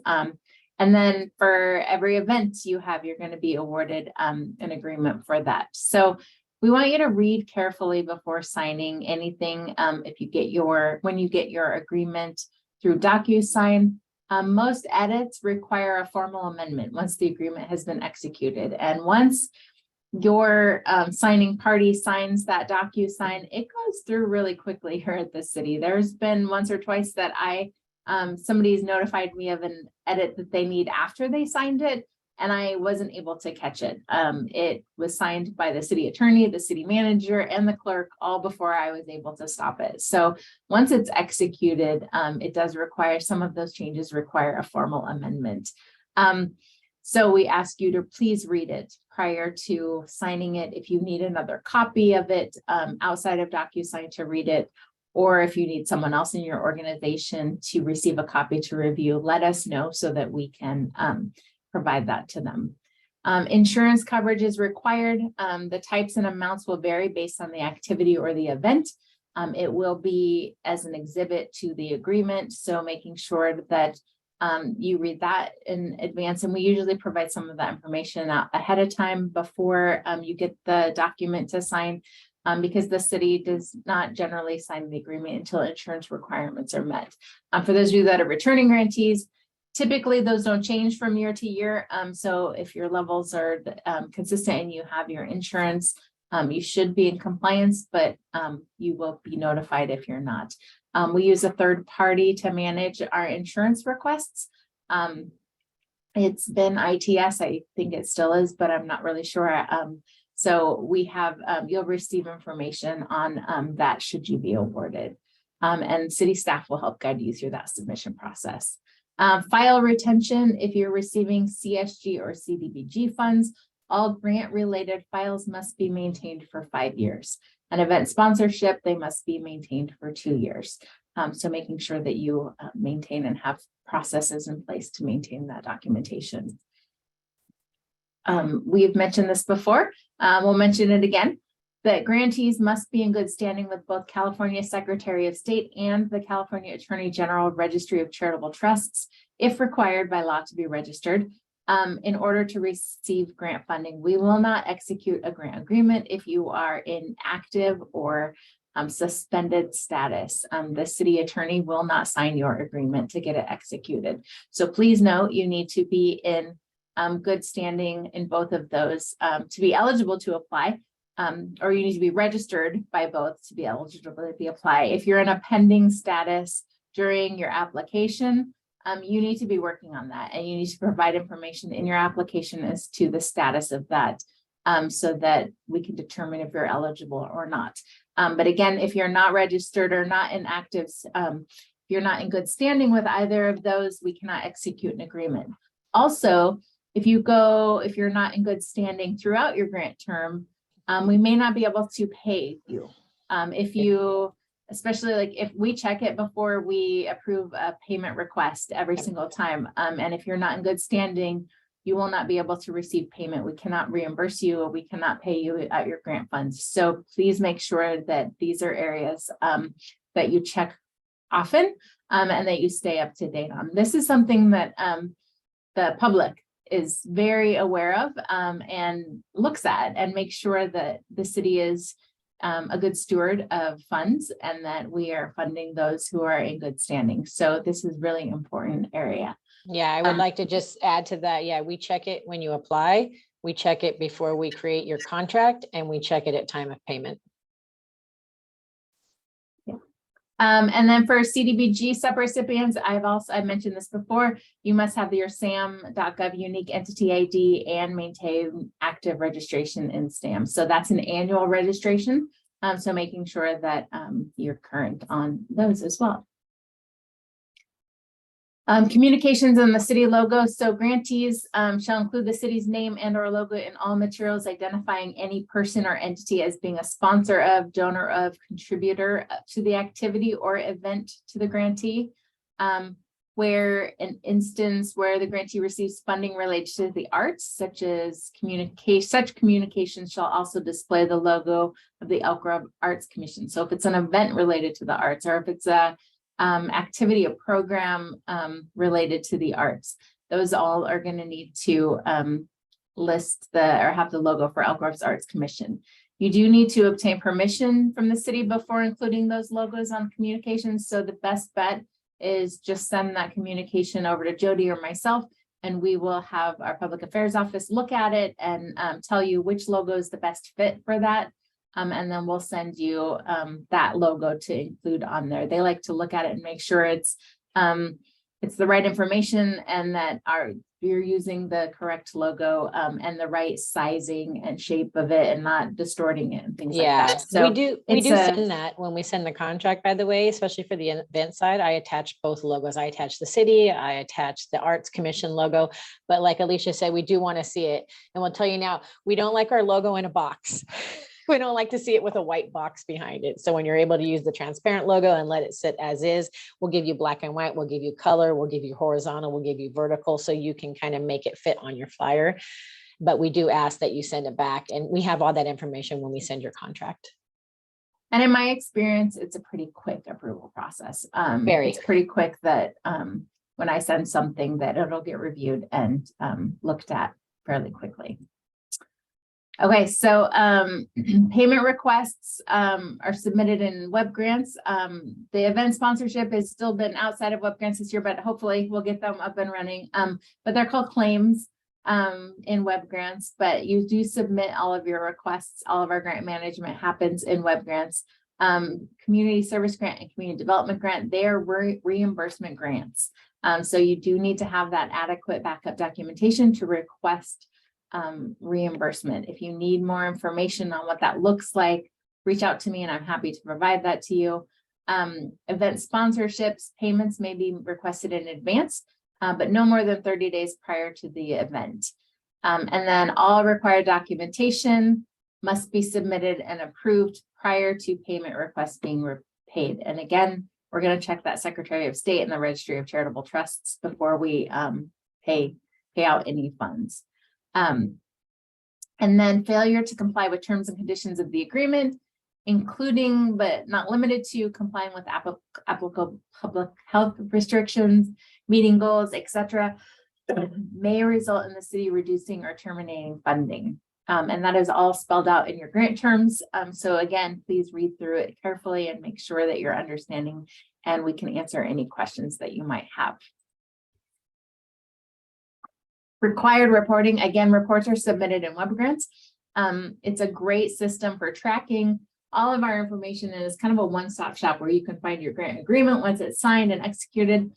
And then for every event you have, you're going to be awarded an agreement for that. So we want you to read carefully before signing anything. When you get your agreement through DocuSign, most edits require a formal amendment once the agreement has been executed. And once your signing party signs that DocuSign, it goes through really quickly here at the city. There's been once or twice that somebody's notified me of an edit that they need after they signed it, and I wasn't able to catch it. It was signed by the city attorney, the city manager, and the clerk all before I was able to stop it. So once it's executed, it does require, some of those changes require a formal amendment. So we ask you to please read it prior to signing it. If you need another copy of it outside of DocuSign to read it, or if you need someone else in your organization to receive a copy to review, let us know so that we can provide that to them. Insurance coverage is required. The types and amounts will vary based on the activity or the event. It will be as an exhibit to the agreement, so making sure that you read that in advance, and we usually provide some of that information out ahead of time before you get the document to sign, because the city does not generally sign the agreement until insurance requirements are met. For those of you that are returning grantees, typically those don't change from year to year. So if your levels are consistent and you have your insurance, you should be in compliance, but you will be notified if you're not. We use a third party to manage our insurance requests. It's been ITS, I think it still is, but I'm not really sure. So we have, you'll receive information on that should you be awarded. And city staff will help guide you through that submission process. File retention, if you're receiving CSG or CDBG funds, all grant-related files must be maintained for 5 years. An event sponsorship, they must be maintained for 2 years. So making sure that you maintain and have processes in place to maintain that documentation. We've mentioned this before. We'll mention it again, that grantees must be in good standing with both California Secretary of State and the California Attorney General Registry of Charitable Trusts, if required by law to be registered. In order to receive grant funding, we will not execute a grant agreement if you are in active or suspended status. The city attorney will not sign your agreement to get it executed. So please note, you need to be in good standing in both of those to be eligible to apply, or you need to be registered by both to be eligible to apply. If you're in a pending status during your application, you need to be working on that, and you need to provide information in your application as to the status of that, so that we can determine if you're eligible or not. But again, if you're not registered or not in active, if you're not in good standing with either of those, we cannot execute an agreement. Also, if you're not in good standing throughout your grant term, we may not be able to pay you. Especially like if we check it before we approve a payment request every single time. And if you're not in good standing, you will not be able to receive payment. We cannot reimburse you, or we cannot pay you out your grant funds. So please make sure that these are areas that you check often and that you stay up to date on. This is something that the public is very aware of and looks at, and make sure that the city is a good steward of funds, and that we are funding those who are in good standing. So this is really important area. Yeah, I would like to just add to that. Yeah, we check it when you apply, we check it before we create your contract, and we check it at time of payment. And then for CDBG subrecipients, I've mentioned this before, you must have your SAM.gov unique entity ID and maintain active registration in SAM. So that's an annual registration. So making sure that you're current on those as well. Communications and the city logo. So grantees shall include the city's name and or logo in all materials identifying any person or entity as being a sponsor of, donor of, contributor to the activity or event to the grantee. where an instance where the grantee receives funding related to the arts, such communications shall also display the logo of the Elk Grove Arts Commission. So if it's an event related to the arts, or if it's a activity, a program related to the arts, those all are going to need to list or have the logo for Elk Grove's Arts Commission. You do need to obtain permission from the city before including those logos on communications. So the best bet is just send that communication over to Jody or myself, and we will have our public affairs office look at it and tell you which logo is the best fit for that. And then we'll send you that logo to include on there. They like to look at it and make sure it's the right information and that you're using the correct logo and the right sizing and shape of it and not distorting it and things like that. So we do send that when we send the contract, by the way, especially for the event side. I attach both logos. I attach the city, I attach the Arts Commission logo, but like Alicia said, we do want to see it. And we'll tell you now, we don't like our logo in a box. We don't like to see it with a white box behind it. So when you're able to use the transparent logo and let it sit as is, we'll give you black and white, we'll give you color, we'll give you horizontal, we'll give you vertical, so you can kind of make it fit on your flyer. But we do ask that you send it back, and we have all that information when we send your contract. And in my experience, it's a pretty quick approval process. It's pretty quick that when I send something that it'll get reviewed and looked at fairly quickly. Okay, so payment requests are submitted in web grants. The event sponsorship has still been outside of web grants this year, but hopefully we'll get them up and running. But they're called claims in web grants, but you do submit all of your requests. All of our grant management happens in web grants. Community service grant and community development grant, they are reimbursement grants. So you do need to have that adequate backup documentation to request reimbursement. If you need more information on what that looks like, reach out to me and I'm happy to provide that to you. Event sponsorships, payments may be requested in advance, but no more than 30 days prior to the event. And then all required documentation must be submitted and approved prior to payment requests being paid. And again, we're going to check that Secretary of State and the Registry of Charitable Trusts before we pay out any funds. And then failure to comply with terms and conditions of the agreement, including but not limited to complying with applicable public health restrictions, meeting goals, etc., may result in the city reducing or terminating funding. And that is all spelled out in your grant terms. So again, please read through it carefully and make sure that you're understanding, and we can answer any questions that you might have. Required reporting, again, reports are submitted in web grants. It's a great system for tracking all of our information, and it's kind of a one-stop shop where you can find your grant agreement once it's signed and executed.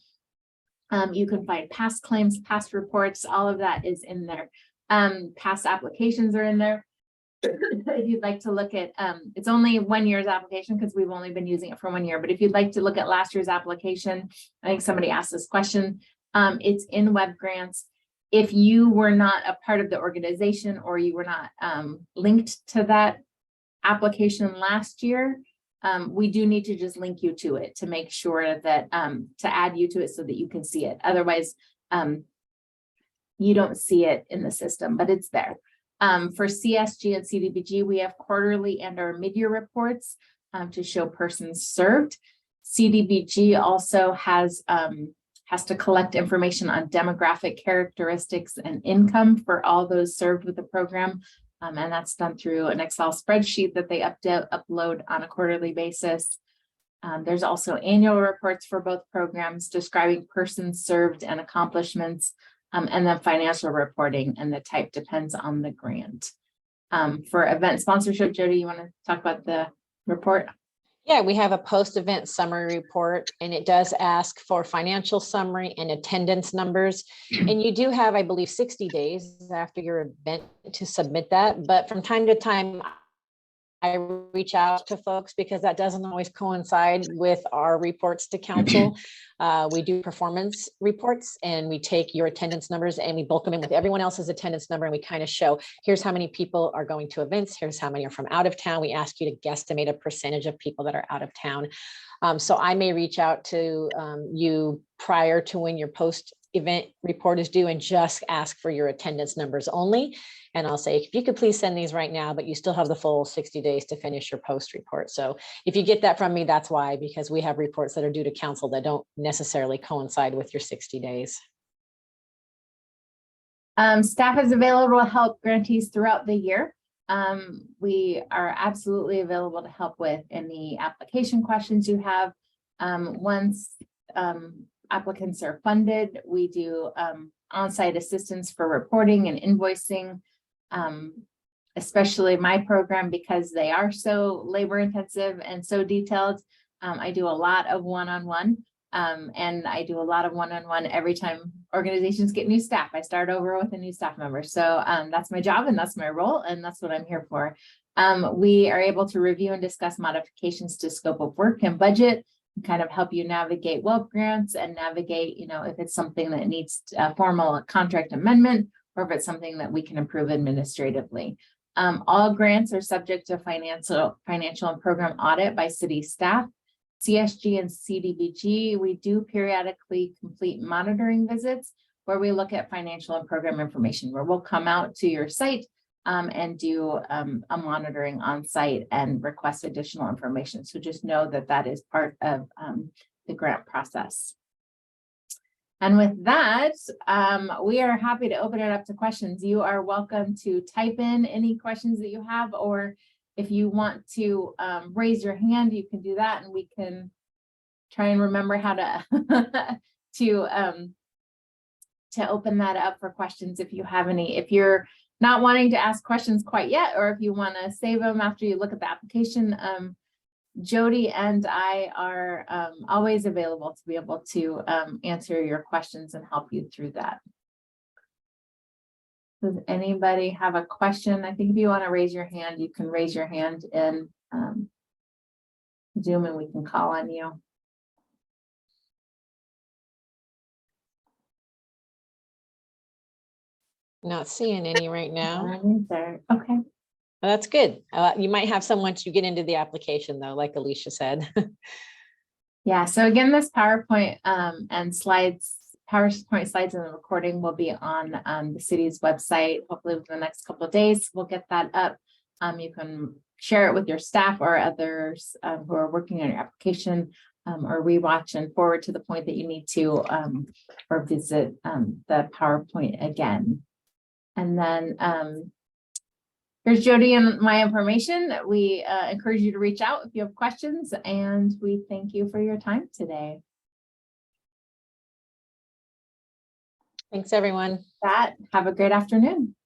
You can find past claims, past reports, all of that is in there. Past applications are in there. If you'd like to look at, it's only 1 year's application because we've only been using it for 1 year, but if you'd like to look at last year's application, I think somebody asked this question, it's in web grants. If you were not a part of the organization or you were not linked to that application last year, we do need to just link you to it to make sure that to add you to it so that you can see it. Otherwise, you don't see it in the system, but it's there. For CSG and CDBG, we have quarterly and our mid-year reports to show persons served. CDBG also has to collect information on demographic characteristics and income for all those served with the program. And that's done through an Excel spreadsheet that they upload on a quarterly basis. There's also annual reports for both programs describing persons served and accomplishments, and then financial reporting, and the type depends on the grant. For event sponsorship, Jody, you want to talk about the report? Yeah, we have a post-event summary report, and it does ask for financial summary and attendance numbers. And you do have, I believe, 60 days after your event to submit that. But from time to time, reach out to folks because that doesn't always coincide with our reports to council. We do performance reports and we take your attendance numbers and we bulk them in with everyone else's attendance number. And we kind of show, here's how many people are going to events. Here's how many are from out of town. We ask you to guesstimate a percentage of people that are out of town. So I may reach out to you prior to when your post-event report is due and just ask for your attendance numbers only. And I'll say, if you could please send these right now, but you still have the full 60 days to finish your post report. So if you get that from me, that's why, because we have reports that are due to council that don't necessarily coincide with your 60 days. Staff is available to help grantees throughout the year. We are absolutely available to help with any application questions you have. Once applicants are funded, we do on-site assistance for reporting and invoicing, especially my program, because they are so labor intensive and so detailed. I do a lot of one-on-one. And I do a lot of one-on-one every time organizations get new staff. I start over with a new staff member. So that's my job and that's my role and that's what I'm here for. We are able to review and discuss modifications to scope of work and budget, and kind of help you navigate WELP grants and navigate, you know, if it's something that needs a formal contract amendment or if it's something that we can improve administratively. All grants are subject to financial and program audit by city staff. CSG and CDBG, we do periodically complete monitoring visits where we look at financial and program information, where we'll come out to your site and do a monitoring on site and request additional information. So just know that that is part of the grant process. And with that, we are happy to open it up to questions. You are welcome to type in any questions that you have, or if you want to raise your hand, you can do that and we can try and remember how to to open that up for questions if you have any. If you're not wanting to ask questions quite yet, or if you want to save them after you look at the application, Jody and I are always available to be able to answer your questions and help you through that. Does anybody have a question? I think if you want to raise your hand, you can raise your hand in Zoom and we can call on you. Not seeing any right now. Okay. Well, that's good. You might have some once you get into the application though, like Alicia said. Yeah, so again, this PowerPoint and slides, PowerPoint slides and the recording will be on the city's website. Hopefully within the next couple of days, we'll get that up. You can share it with your staff or others who are working on your application, or rewatch and forward to the point that you need to, or visit the PowerPoint again. And then here's Jody and my information. We encourage you to reach out if you have questions, and we thank you for your time today. Thanks, everyone. Have a great afternoon.